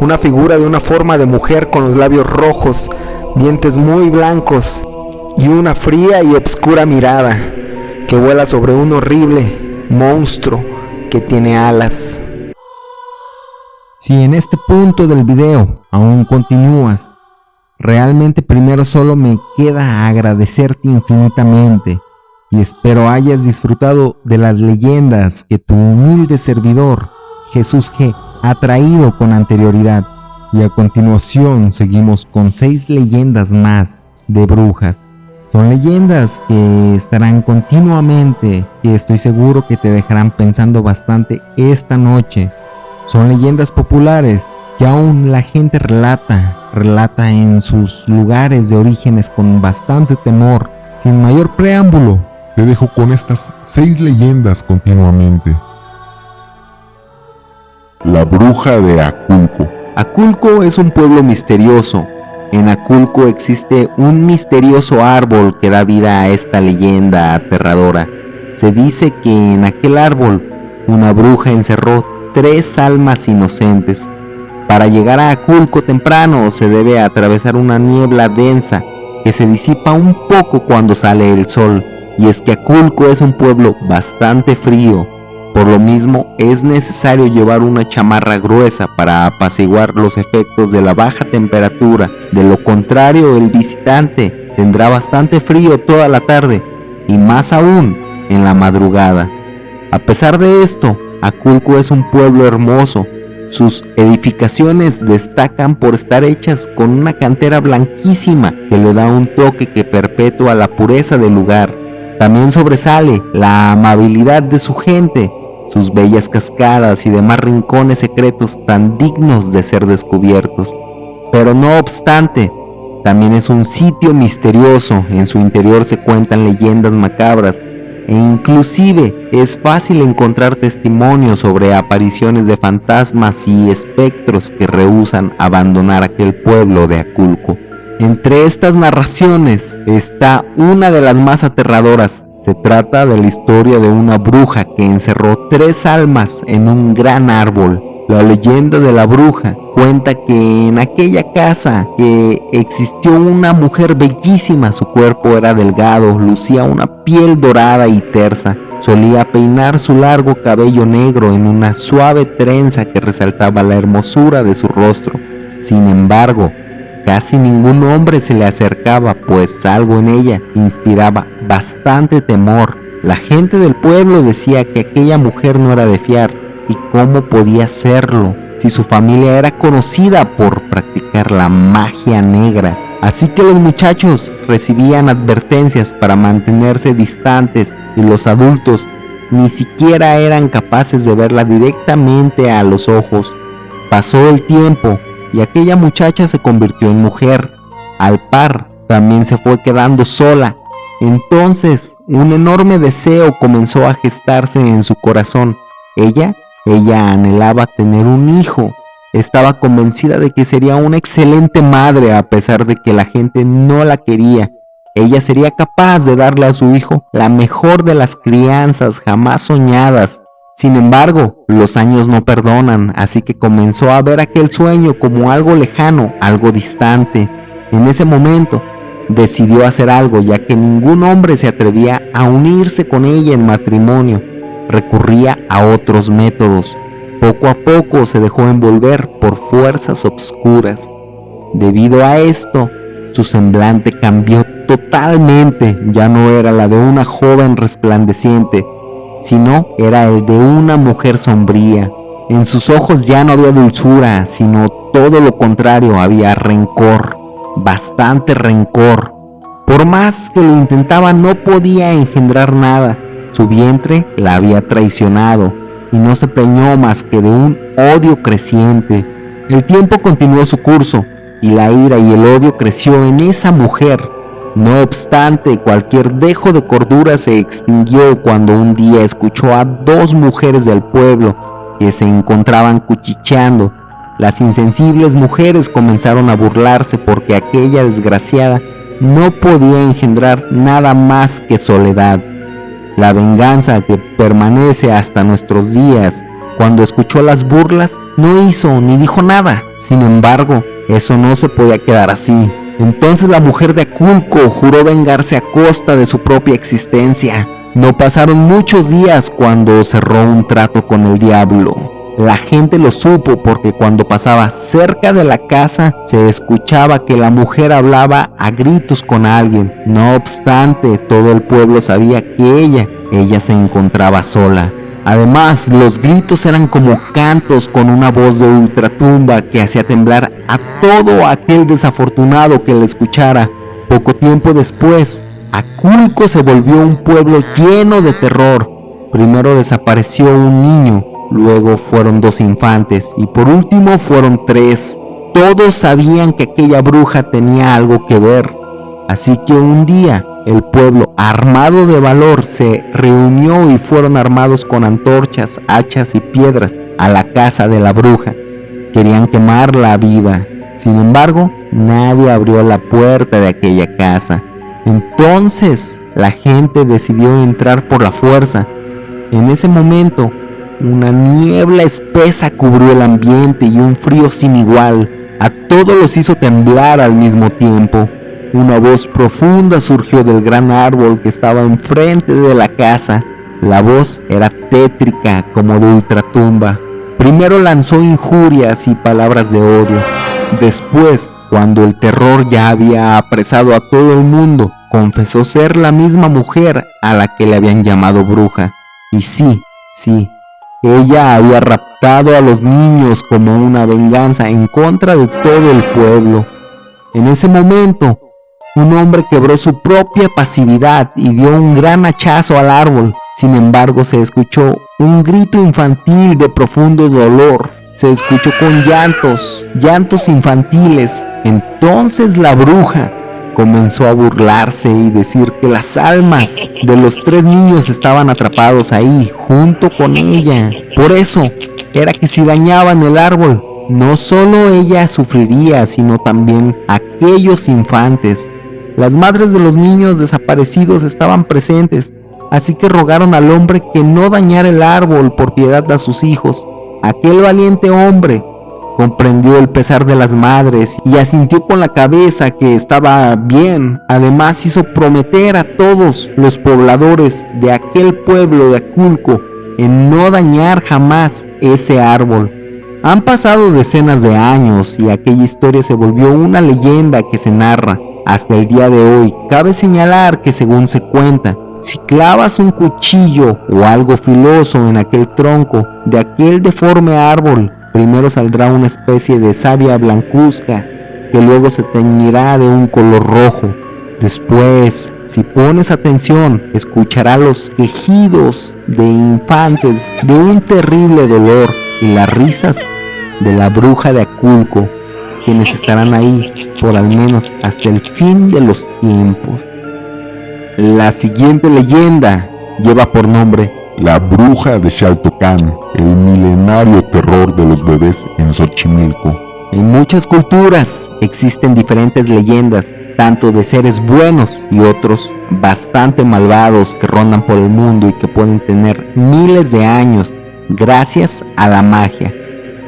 una figura de una forma de mujer con los labios rojos, dientes muy blancos y una fría y obscura mirada que vuela sobre un horrible monstruo que tiene alas. Si en este punto del video aún continúas, realmente primero solo me queda agradecerte infinitamente y espero hayas disfrutado de las leyendas que tu humilde servidor, Jesús G, ha traído con anterioridad. Y a continuación seguimos con 6 leyendas más de brujas. Son leyendas que estarán continuamente y estoy seguro que te dejarán pensando bastante esta noche. Son leyendas populares que aún la gente relata en sus lugares de orígenes con bastante temor. Sin mayor preámbulo, te dejo con estas 6 leyendas continuamente. La bruja de Aculco. Aculco es un pueblo misterioso. En Aculco existe un misterioso árbol que da vida a esta leyenda aterradora. Se dice que en aquel árbol una bruja encerró 3 almas inocentes Para llegar a Aculco temprano se debe atravesar una niebla densa que se disipa un poco cuando sale el sol, y es que Aculco es un pueblo bastante frío. Por lo mismo es necesario llevar una chamarra gruesa para apaciguar los efectos de la baja temperatura. De lo contrario, el visitante tendrá bastante frío toda la tarde y más aún en la madrugada. A pesar de esto, Aculco es un pueblo hermoso. Sus edificaciones destacan por estar hechas con una cantera blanquísima que le da un toque que perpetúa la pureza del lugar. También sobresale la amabilidad de su gente, sus bellas cascadas y demás rincones secretos tan dignos de ser descubiertos. Pero no obstante, también es un sitio misterioso. En su interior se cuentan leyendas macabras e inclusive es fácil encontrar testimonios sobre apariciones de fantasmas y espectros que rehúsan abandonar aquel pueblo de Aculco. Entre estas narraciones está una de las más aterradoras. Se trata de la historia de una bruja que encerró 3 almas en un gran árbol. La leyenda de la bruja cuenta que en aquella casa que existió una mujer bellísima. Su cuerpo era delgado, lucía una piel dorada y tersa. Solía peinar su largo cabello negro en una suave trenza que resaltaba la hermosura de su rostro. Sin embargo, casi ningún hombre se le acercaba, pues algo en ella inspiraba bastante temor. La gente del pueblo decía que aquella mujer no era de fiar. ¿Y cómo podía serlo si su familia era conocida por practicar la magia negra? Así que los muchachos recibían advertencias para mantenerse distantes y los adultos ni siquiera eran capaces de verla directamente a los ojos. Pasó el tiempo y aquella muchacha se convirtió en mujer. Al par, también se fue quedando sola. Entonces, un enorme deseo comenzó a gestarse en su corazón. Ella anhelaba tener un hijo. Estaba convencida de que sería una excelente madre a pesar de que la gente no la quería. Ella sería capaz de darle a su hijo la mejor de las crianzas jamás soñadas. Sin embargo, los años no perdonan, así que comenzó a ver aquel sueño como algo lejano, algo distante. En ese momento, decidió hacer algo, ya que ningún hombre se atrevía a unirse con ella en matrimonio. Recurría a otros métodos. Poco a poco se dejó envolver por fuerzas obscuras. Debido a esto, su semblante cambió totalmente. Ya no era la de una joven resplandeciente, sino era el de una mujer sombría. En sus ojos ya no había dulzura, sino todo lo contrario, había rencor, bastante rencor. Por más que lo intentaba, no podía engendrar nada. Su vientre la había traicionado y no se preñó más que de un odio creciente. El tiempo continuó su curso y la ira y el odio creció en esa mujer. No obstante, cualquier dejo de cordura se extinguió cuando un día escuchó a 2 mujeres del pueblo que se encontraban cuchicheando. Las insensibles mujeres comenzaron a burlarse porque aquella desgraciada no podía engendrar nada más que soledad. La venganza que permanece hasta nuestros días. Cuando escuchó las burlas, no hizo ni dijo nada. Sin embargo, eso no se podía quedar así. Entonces la mujer de Aculco juró vengarse a costa de su propia existencia. No pasaron muchos días cuando cerró un trato con el diablo. La gente lo supo porque cuando pasaba cerca de la casa se escuchaba que la mujer hablaba a gritos con alguien. No obstante, todo el pueblo sabía que ella se encontraba sola. Además, los gritos eran como cantos con una voz de ultratumba que hacía temblar a todo aquel desafortunado que la escuchara. Poco tiempo después, Aculco se volvió un pueblo lleno de terror. Primero desapareció un niño, luego fueron 2 infantes y por último fueron 3. Todos sabían que aquella bruja tenía algo que ver. Así que un día el pueblo, armado de valor, se reunió y fueron armados con antorchas, hachas y piedras a la casa de la bruja. Querían quemarla viva. Sin embargo, nadie abrió la puerta de aquella casa. Entonces la gente decidió entrar por la fuerza. En ese momento, Una niebla espesa cubrió el ambiente y un frío sin igual a todos los hizo temblar al mismo tiempo. Una voz profunda surgió del gran árbol que estaba enfrente de la casa. La voz era tétrica como de ultratumba. Primero lanzó injurias y palabras de odio. Después, cuando el terror ya había apresado a todo el mundo, confesó ser la misma mujer a la que le habían llamado bruja. Y sí, ella había raptado a los niños como una venganza en contra de todo el pueblo. En ese momento, un hombre quebró su propia pasividad y dio un gran hachazo al árbol. Sin embargo, se escuchó un grito infantil de profundo dolor. Se escuchó con llantos infantiles. Entonces la bruja comenzó a burlarse y decir que las almas de los 3 niños estaban atrapados ahí, junto con ella. Por eso era que si dañaban el árbol, no solo ella sufriría, sino también aquellos infantes. Las madres de los niños desaparecidos estaban presentes, así que rogaron al hombre que no dañara el árbol por piedad a sus hijos. Aquel valiente hombre comprendió el pesar de las madres y asintió con la cabeza que estaba bien. Además hizo prometer a todos los pobladores de aquel pueblo de Aculco en no dañar jamás ese árbol. Han pasado decenas de años y aquella historia se volvió una leyenda que se narra hasta el día de hoy. Cabe señalar que, según se cuenta, si clavas un cuchillo o algo filoso en aquel tronco de aquel deforme árbol, primero saldrá una especie de savia blancuzca que luego se teñirá de un color rojo. Después, si pones atención, escucharás los quejidos de infantes de un terrible dolor y las risas de la bruja de Aculco, quienes estarán ahí por al menos hasta el fin de los tiempos. La siguiente leyenda lleva por nombre La bruja de Xaltocán, el milenario terror de los bebés en Xochimilco. En muchas culturas existen diferentes leyendas, tanto de seres buenos y otros bastante malvados que rondan por el mundo y que pueden tener miles de años gracias a la magia,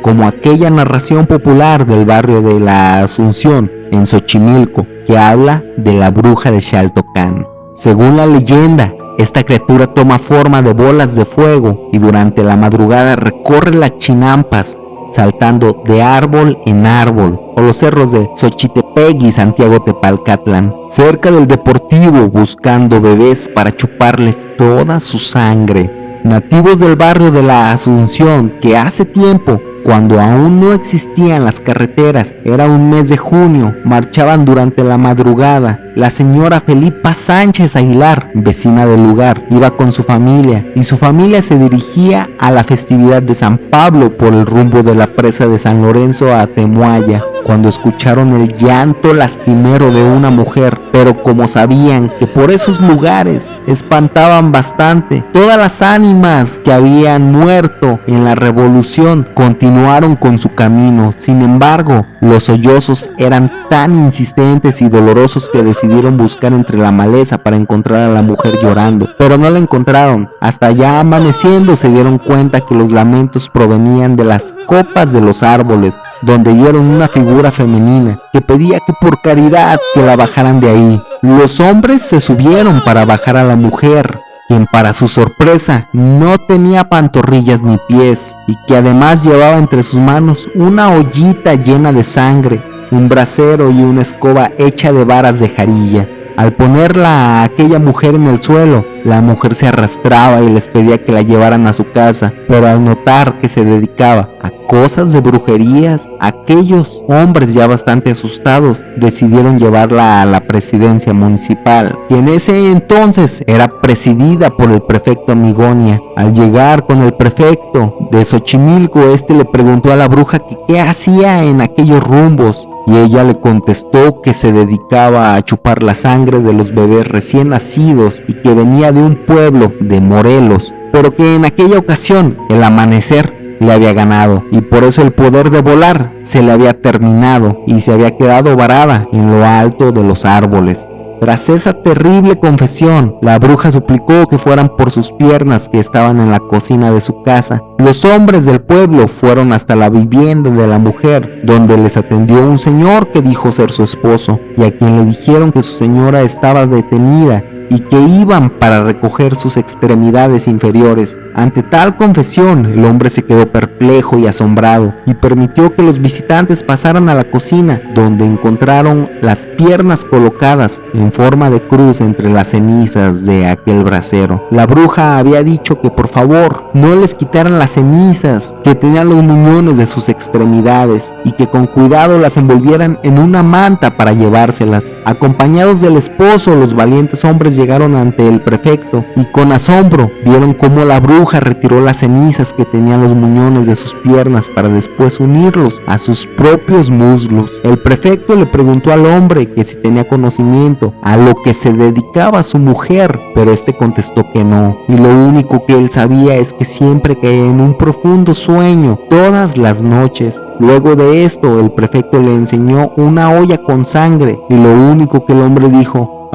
como aquella narración popular del barrio de la Asunción en Xochimilco que habla de la bruja de Xaltocán. Según la leyenda, esta criatura toma forma de bolas de fuego y durante la madrugada recorre las chinampas, saltando de árbol en árbol, o los cerros de Xochitepec y Santiago Tepalcatlán, cerca del Deportivo, buscando bebés para chuparles toda su sangre. Nativos del barrio de la Asunción, que hace tiempo, cuando aún no existían las carreteras, era un mes de junio, marchaban durante la madrugada. La señora Felipa Sánchez Aguilar, vecina del lugar, iba con su familia y su familia se dirigía a la festividad de San Pablo por el rumbo de la presa de San Lorenzo a Temuaya, cuando escucharon el llanto lastimero de una mujer, pero como sabían que por esos lugares espantaban bastante, todas las ánimas que habían muerto en la revolución continuaron con su camino. Sin embargo, los sollozos eran tan insistentes y dolorosos que decidieron buscar entre la maleza para encontrar a la mujer llorando, pero no la encontraron. Hasta ya amaneciendo se dieron cuenta que los lamentos provenían de las copas de los árboles, donde vieron una figura femenina que pedía que por caridad que la bajaran de ahí. Los hombres se subieron para bajar a la mujer, quien para su sorpresa no tenía pantorrillas ni pies y que además llevaba entre sus manos una ollita llena de sangre, un brasero y una escoba hecha de varas de jarilla. Al ponerla a aquella mujer en el suelo, la mujer se arrastraba y les pedía que la llevaran a su casa, pero al notar que se dedicaba a cosas de brujerías, aquellos hombres ya bastante asustados decidieron llevarla a la presidencia municipal, que en ese entonces era presidida por el prefecto Migonia. Al llegar con el prefecto de Xochimilco, este le preguntó a la bruja que qué hacía en aquellos rumbos, y ella le contestó que se dedicaba a chupar la sangre de los bebés recién nacidos y que venía de un pueblo de Morelos, pero que en aquella ocasión el amanecer le había ganado y por eso el poder de volar se le había terminado y se había quedado varada en lo alto de los árboles. Tras esa terrible confesión, la bruja suplicó que fueran por sus piernas que estaban en la cocina de su casa. Los hombres del pueblo fueron hasta la vivienda de la mujer, donde les atendió un señor que dijo ser su esposo, y a quien le dijeron que su señora estaba detenida y que iban para recoger sus extremidades inferiores. Ante tal confesión, el hombre se quedó perplejo y asombrado y permitió que los visitantes pasaran a la cocina, donde encontraron las piernas colocadas en forma de cruz entre las cenizas de aquel brasero. La bruja había dicho que por favor no les quitaran las cenizas que tenían los muñones de sus extremidades y que con cuidado las envolvieran en una manta para llevárselas. Acompañados del esposo, los valientes hombres llegaron ante el prefecto y con asombro vieron cómo la bruja retiró las cenizas que tenían los muñones de sus piernas para después unirlos a sus propios muslos. El prefecto le preguntó al hombre que si tenía conocimiento a lo que se dedicaba su mujer, pero este contestó que no, y lo único que él sabía es que siempre caía en un profundo sueño todas las noches. Luego de esto, el prefecto le enseñó una olla con sangre y lo único que el hombre dijo: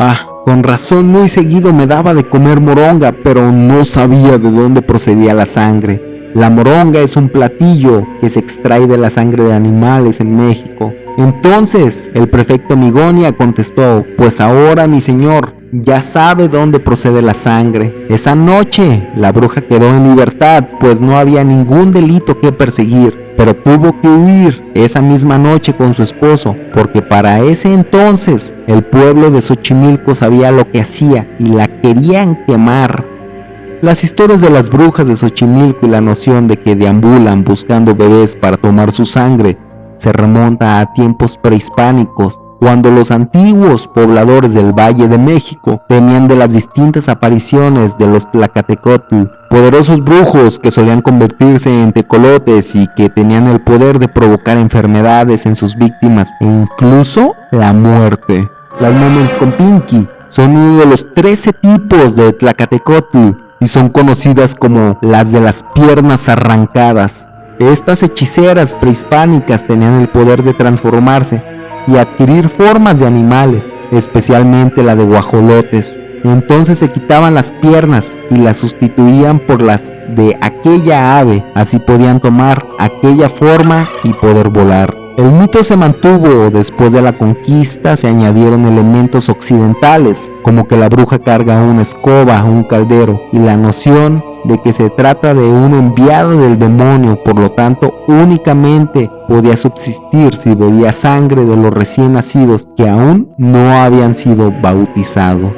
con razón muy seguido me daba de comer moronga, pero no sabía de dónde procedía la sangre. La moronga es un platillo que se extrae de la sangre de animales en México. Entonces el prefecto Migonia contestó: pues ahora mi señor ya sabe dónde procede la sangre. Esa noche la bruja quedó en libertad, pues no había ningún delito que perseguir, pero tuvo que huir esa misma noche con su esposo, porque para ese entonces el pueblo de Xochimilco sabía lo que hacía y la querían quemar. Las historias de las brujas de Xochimilco y la noción de que deambulan buscando bebés para tomar su sangre se remonta a tiempos prehispánicos, cuando los antiguos pobladores del Valle de México temían de las distintas apariciones de los Tlacatecotl, poderosos brujos que solían convertirse en tecolotes y que tenían el poder de provocar enfermedades en sus víctimas e incluso la muerte. Las Momiascompinqui son uno de los 13 tipos de Tlacatecotl y son conocidas como las de las piernas arrancadas. Estas hechiceras prehispánicas tenían el poder de transformarse y adquirir formas de animales, especialmente la de guajolotes. Entonces se quitaban las piernas y las sustituían por las de aquella ave, así podían tomar aquella forma y poder volar. El mito se mantuvo. Después de la conquista se añadieron elementos occidentales, como que la bruja carga una escoba, un caldero, y la noción de que se trata de un enviado del demonio, por lo tanto únicamente podía subsistir si bebía sangre de los recién nacidos que aún no habían sido bautizados.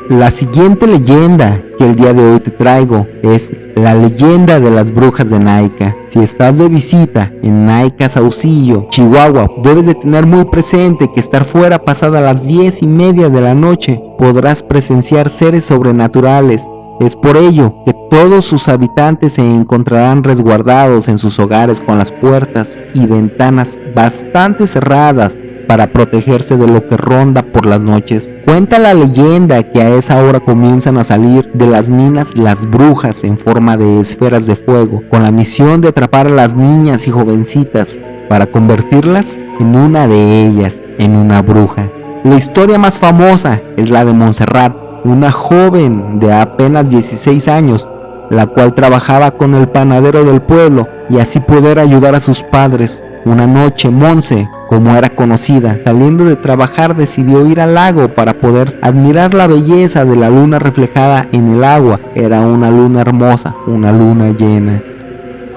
La siguiente leyenda que el día de hoy te traigo es la leyenda de las brujas de Naica. Si estás de visita en Naica, Saucillo, Chihuahua, debes de tener muy presente que estar fuera pasada las 10:30 de la noche podrás presenciar seres sobrenaturales. Es por ello que todos sus habitantes se encontrarán resguardados en sus hogares con las puertas y ventanas bastante cerradas para protegerse de lo que ronda por las noches. Cuenta la leyenda que a esa hora comienzan a salir de las minas las brujas en forma de esferas de fuego, con la misión de atrapar a las niñas y jovencitas para convertirlas en una de ellas, en una bruja. La historia más famosa es la de Montserrat, una joven de apenas 16 años, la cual trabajaba con el panadero del pueblo y así poder ayudar a sus padres. Una noche, Monse, como era conocida, saliendo de trabajar decidió ir al lago para poder admirar la belleza de la luna reflejada en el agua. Era una luna hermosa, una luna llena.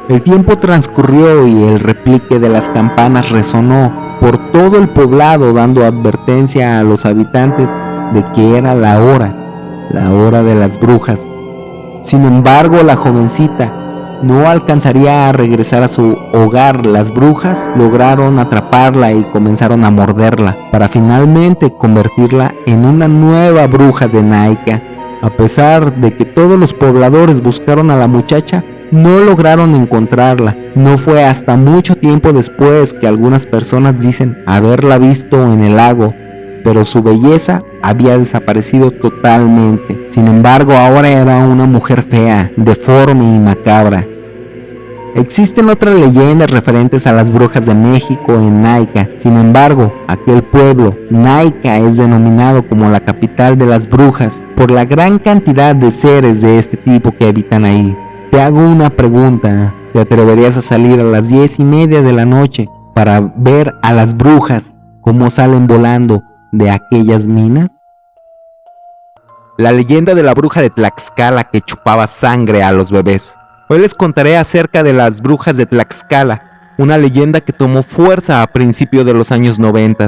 El tiempo transcurrió y el repique de las campanas resonó por todo el poblado, dando advertencia a los habitantes de que era la hora de las brujas. Sin embargo, la jovencita no alcanzaría a regresar a su hogar. Las brujas lograron atraparla y comenzaron a morderla para finalmente convertirla en una nueva bruja de Naica. A pesar de que todos los pobladores buscaron a la muchacha, no lograron encontrarla. No fue hasta mucho tiempo después que algunas personas dicen haberla visto en el lago, pero su belleza había desaparecido totalmente. Sin embargo, ahora era una mujer fea, deforme y macabra. Existen otras leyendas referentes a las brujas de México en Naica. Sin embargo, aquel pueblo, Naica, es denominado como la capital de las brujas por la gran cantidad de seres de este tipo que habitan ahí. Te hago una pregunta, ¿te atreverías a salir a las 10:30 de la noche para ver a las brujas cómo salen volando de aquellas minas? La leyenda de la bruja de Tlaxcala que chupaba sangre a los bebés. Hoy les contaré acerca de las brujas de Tlaxcala, una leyenda que tomó fuerza a principios de los años 90,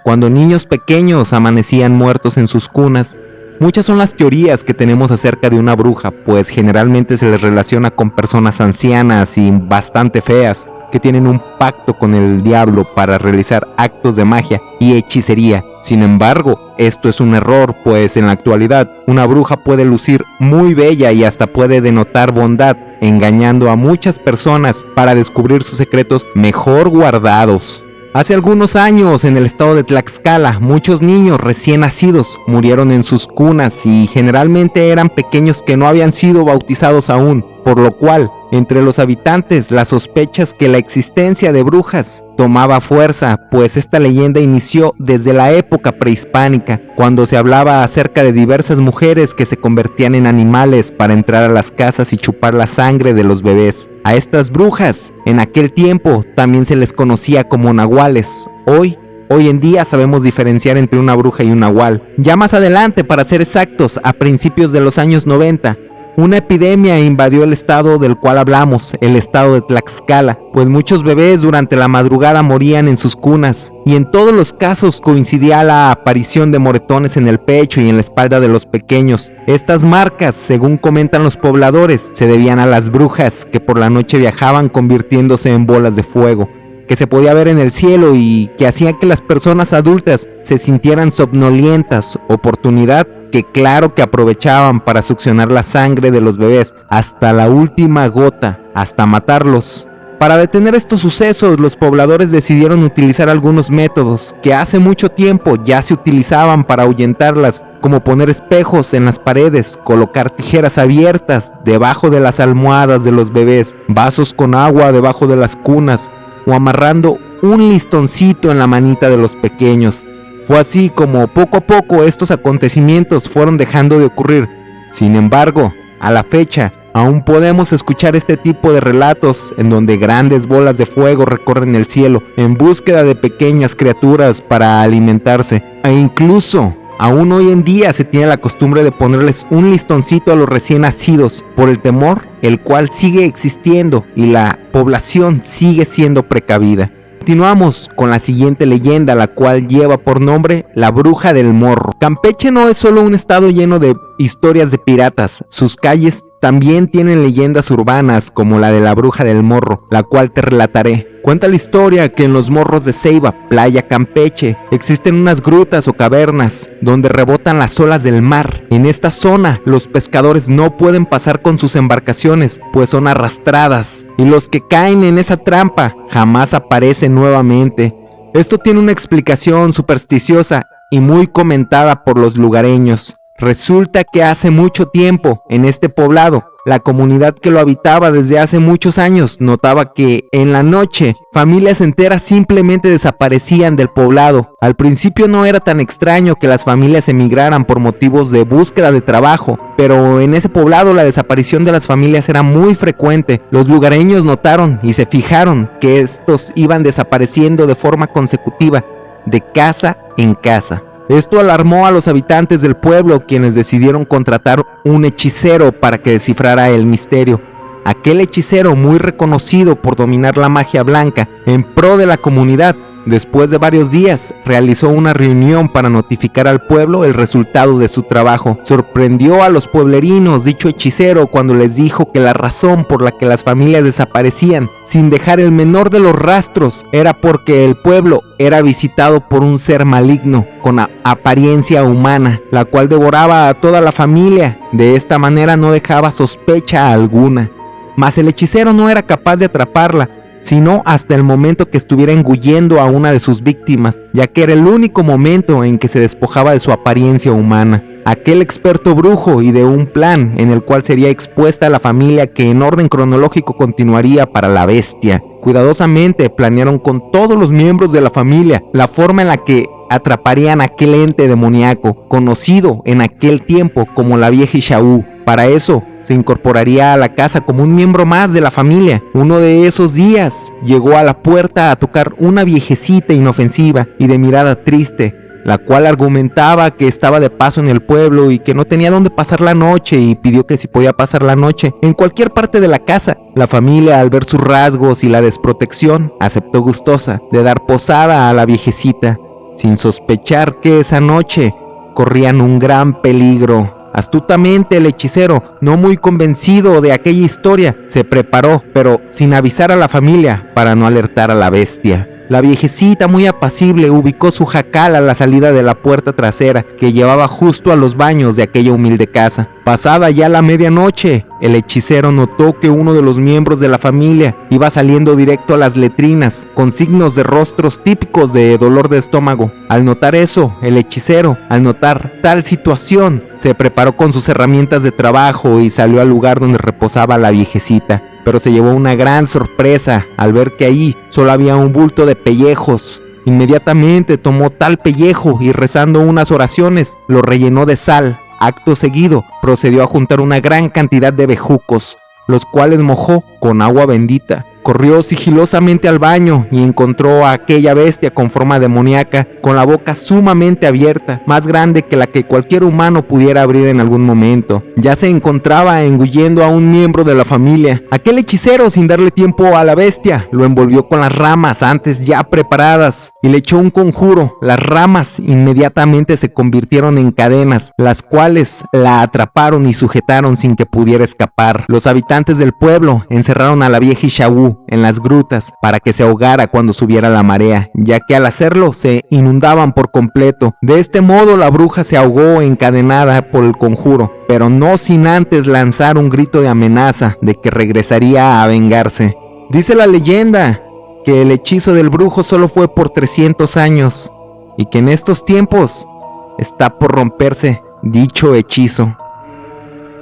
cuando niños pequeños amanecían muertos en sus cunas. Muchas son las teorías que tenemos acerca de una bruja, pues generalmente se les relaciona con personas ancianas y bastante feas, que tienen un pacto con el diablo para realizar actos de magia y hechicería. Sin embargo, esto es un error, pues en la actualidad una bruja puede lucir muy bella y hasta puede denotar bondad, engañando a muchas personas para descubrir sus secretos mejor guardados. Hace algunos años, en el estado de Tlaxcala, muchos niños recién nacidos murieron en sus cunas y generalmente eran pequeños que no habían sido bautizados aún, por lo cual, entre los habitantes, las sospechas que la existencia de brujas tomaba fuerza, pues esta leyenda inició desde la época prehispánica, cuando se hablaba acerca de diversas mujeres que se convertían en animales para entrar a las casas y chupar la sangre de los bebés. A estas brujas, en aquel tiempo, también se les conocía como nahuales. Hoy en día sabemos diferenciar entre una bruja y un nahual. Ya más adelante, para ser exactos, a principios de los años 90, una epidemia invadió el estado del cual hablamos, el estado de Tlaxcala, pues muchos bebés durante la madrugada morían en sus cunas, y en todos los casos coincidía la aparición de moretones en el pecho y en la espalda de los pequeños. Estas marcas, según comentan los pobladores, se debían a las brujas que por la noche viajaban convirtiéndose en bolas de fuego, que se podía ver en el cielo y que hacían que las personas adultas se sintieran somnolientas, oportunidad que claro que aprovechaban para succionar la sangre de los bebés hasta la última gota, hasta matarlos. Para detener estos sucesos, los pobladores decidieron utilizar algunos métodos que hace mucho tiempo ya se utilizaban para ahuyentarlas, como poner espejos en las paredes, colocar tijeras abiertas debajo de las almohadas de los bebés, vasos con agua debajo de las cunas o amarrando un listoncito en la manita de los pequeños. Fue así como poco a poco estos acontecimientos fueron dejando de ocurrir. Sin embargo, a la fecha, aún podemos escuchar este tipo de relatos en donde grandes bolas de fuego recorren el cielo en búsqueda de pequeñas criaturas para alimentarse. E incluso, aún hoy en día se tiene la costumbre de ponerles un listoncito a los recién nacidos por el temor, el cual sigue existiendo y la población sigue siendo precavida. Continuamos con la siguiente leyenda, la cual lleva por nombre la Bruja del Morro. Campeche no es solo un estado lleno de historias de piratas, sus calles también tienen leyendas urbanas como la de la Bruja del Morro, la cual te relataré. Cuenta la historia que en los morros de Ceiba, playa Campeche, existen unas grutas o cavernas donde rebotan las olas del mar. En esta zona, los pescadores no pueden pasar con sus embarcaciones, pues son arrastradas, y los que caen en esa trampa jamás aparecen nuevamente. Esto tiene una explicación supersticiosa y muy comentada por los lugareños. Resulta que hace mucho tiempo, en este poblado, la comunidad que lo habitaba desde hace muchos años notaba que en la noche familias enteras simplemente desaparecían del poblado. Al principio no era tan extraño que las familias emigraran por motivos de búsqueda de trabajo, pero en ese poblado la desaparición de las familias era muy frecuente. Los lugareños notaron y se fijaron que estos iban desapareciendo de forma consecutiva, de casa en casa. Esto alarmó a los habitantes del pueblo, quienes decidieron contratar un hechicero para que descifrara el misterio. Aquel hechicero, muy reconocido por dominar la magia blanca en pro de la comunidad, después de varios días realizó una reunión para notificar al pueblo el resultado de su trabajo. Sorprendió a los pueblerinos dicho hechicero cuando les dijo que la razón por la que las familias desaparecían sin dejar el menor de los rastros era porque el pueblo era visitado por un ser maligno con apariencia humana, la cual devoraba a toda la familia. De esta manera no dejaba sospecha alguna. Mas el hechicero no era capaz de atraparla, sino hasta el momento que estuviera engullendo a una de sus víctimas, ya que era el único momento en que se despojaba de su apariencia humana. aquel experto brujo y de un plan en el cual sería expuesta a la familia que en orden cronológico continuaría para la bestia. Cuidadosamente planearon con todos los miembros de la familia la forma en la que atraparían a aquel ente demoníaco, conocido en aquel tiempo como la vieja Ixaú. Para eso, se incorporaría a la casa como un miembro más de la familia. Uno de esos días, llegó a la puerta a tocar una viejecita inofensiva y de mirada triste, la cual argumentaba que estaba de paso en el pueblo y que no tenía dónde pasar la noche, y pidió que si podía pasar la noche en cualquier parte de la casa. La familia, al ver sus rasgos y la desprotección, aceptó gustosa de dar posada a la viejecita, sin sospechar que esa noche corrían un gran peligro. Astutamente el hechicero, no muy convencido de aquella historia, se preparó, pero sin avisar a la familia para no alertar a la bestia. La viejecita, muy apacible, ubicó su jacal a la salida de la puerta trasera que llevaba justo a los baños de aquella humilde casa. Pasada ya la medianoche, el hechicero notó que uno de los miembros de la familia iba saliendo directo a las letrinas, con signos de rostros típicos de dolor de estómago. Al notar eso, el hechicero, al notar tal situación, se preparó con sus herramientas de trabajo y salió al lugar donde reposaba la viejecita. Pero se llevó una gran sorpresa al ver que ahí solo había un bulto de pellejos. Inmediatamente tomó tal pellejo y, rezando unas oraciones, lo rellenó de sal. Acto seguido, procedió a juntar una gran cantidad de bejucos, los cuales mojó con agua bendita. Corrió sigilosamente al baño y encontró a aquella bestia con forma demoníaca, con la boca sumamente abierta, más grande que la que cualquier humano pudiera abrir en algún momento. Ya se encontraba engullendo a un miembro de la familia. Aquel hechicero, sin darle tiempo a la bestia, lo envolvió con las ramas antes ya preparadas y le echó un conjuro. Las ramas inmediatamente se convirtieron en cadenas, las cuales la atraparon y sujetaron sin que pudiera escapar. Los habitantes del pueblo encerraron a la vieja Ixaú en las grutas para que se ahogara cuando subiera la marea, ya que al hacerlo se inundaban por completo. De este modo la bruja se ahogó encadenada por el conjuro, pero no sin antes lanzar un grito de amenaza de que regresaría a vengarse. Dice la leyenda que el hechizo del brujo solo fue por 300 años y que en estos tiempos está por romperse dicho hechizo.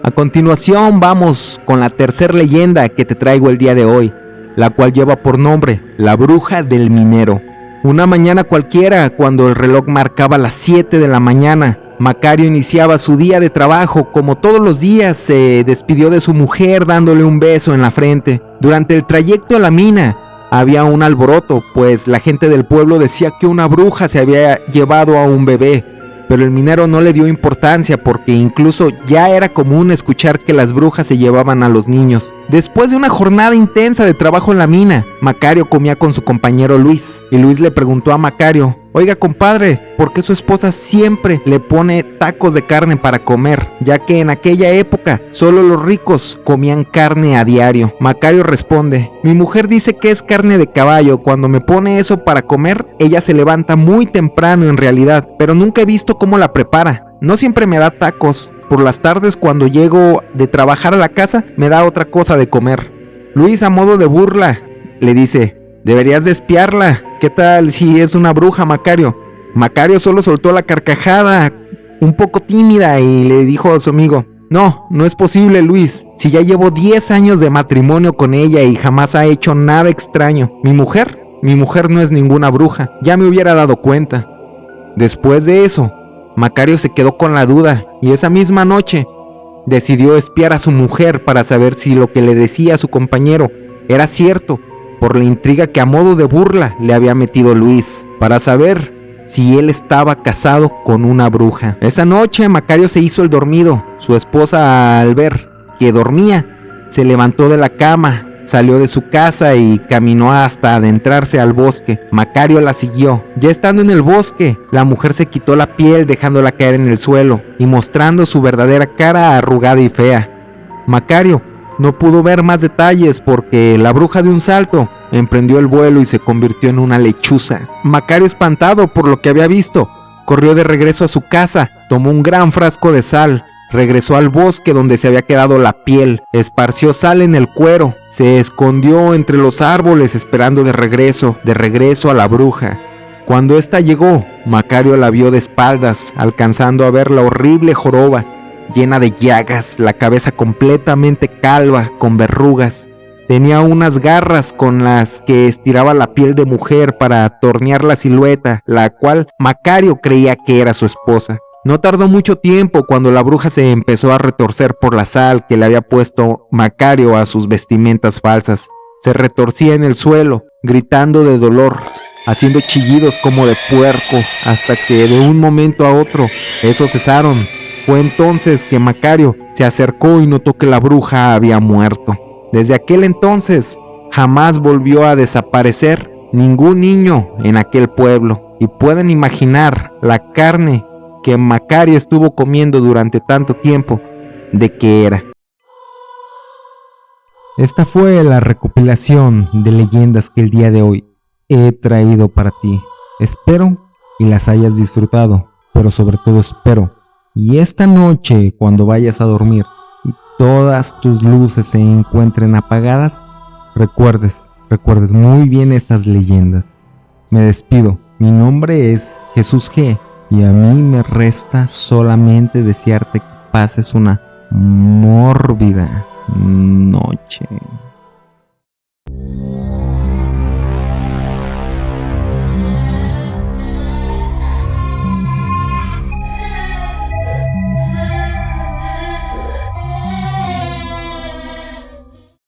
A continuación vamos con la tercera leyenda que te traigo el día de hoy, la cual lleva por nombre La Bruja del Minero. Una mañana cualquiera, cuando el reloj marcaba las 7 de la mañana, Macario iniciaba su día de trabajo. Como todos los días, se despidió de su mujer dándole un beso en la frente. Durante el trayecto a la mina había un alboroto, pues la gente del pueblo decía que una bruja se había llevado a un bebé. Pero el minero no le dio importancia, porque incluso ya era común escuchar que las brujas se llevaban a los niños. Después de una jornada intensa de trabajo en la mina, Macario comía con su compañero Luis, y Luis le preguntó a Macario: oiga, compadre, ¿por qué su esposa siempre le pone tacos de carne para comer? Ya que en aquella época solo los ricos comían carne a diario. Macario responde: mi mujer dice que es carne de caballo. Cuando me pone eso para comer, ella se levanta muy temprano en realidad, pero nunca he visto cómo la prepara. No siempre me da tacos. Por las tardes, cuando llego de trabajar a la casa, me da otra cosa de comer. Luis, a modo de burla, le dice: deberías de espiarla. ¿Qué tal si es una bruja, Macario? Macario solo soltó la carcajada, un poco tímida, y le dijo a su amigo: no es posible, Luis. Si ya llevo 10 años de matrimonio con ella y jamás ha hecho nada extraño. Mi mujer no es ninguna bruja. Ya me hubiera dado cuenta. Después de eso, Macario se quedó con la duda, y esa misma noche decidió espiar a su mujer para saber si lo que le decía a su compañero era cierto, por la intriga que a modo de burla le había metido Luis, para saber si él estaba casado con una bruja. Esa noche Macario se hizo el dormido. Su esposa, al ver que dormía, se levantó de la cama, salió de su casa y caminó hasta adentrarse al bosque. Macario la siguió. Ya estando en el bosque, la mujer se quitó la piel dejándola caer en el suelo y mostrando su verdadera cara arrugada y fea. Macario no pudo ver más detalles porque la bruja de un salto emprendió el vuelo y se convirtió en una lechuza. Macario, espantado por lo que había visto, corrió de regreso a su casa, tomó un gran frasco de sal, regresó al bosque donde se había quedado la piel, esparció sal en el cuero, se escondió entre los árboles esperando de regreso a la bruja. Cuando ésta llegó, Macario la vio de espaldas, alcanzando a ver la horrible joroba, llena de llagas, la cabeza completamente calva, con verrugas. Tenía unas garras con las que estiraba la piel de mujer para tornear la silueta, la cual Macario creía que era su esposa. No tardó mucho tiempo cuando la bruja se empezó a retorcer por la sal que le había puesto Macario a sus vestimentas falsas. Se retorcía en el suelo, gritando de dolor, haciendo chillidos como de puerco, hasta que de un momento a otro, esos cesaron. Fue entonces que Macario se acercó y notó que la bruja había muerto. Desde aquel entonces, jamás volvió a desaparecer ningún niño en aquel pueblo, y pueden imaginar la carne que Macario estuvo comiendo durante tanto tiempo, de qué era. Esta fue la recopilación de leyendas que el día de hoy he traído para ti. Espero y las hayas disfrutado, pero sobre todo espero y esta noche, cuando vayas a dormir y todas tus luces se encuentren apagadas, recuerdes muy bien estas leyendas. Me despido, mi nombre es Jesús G y a mí me resta solamente desearte que pases una mórbida noche.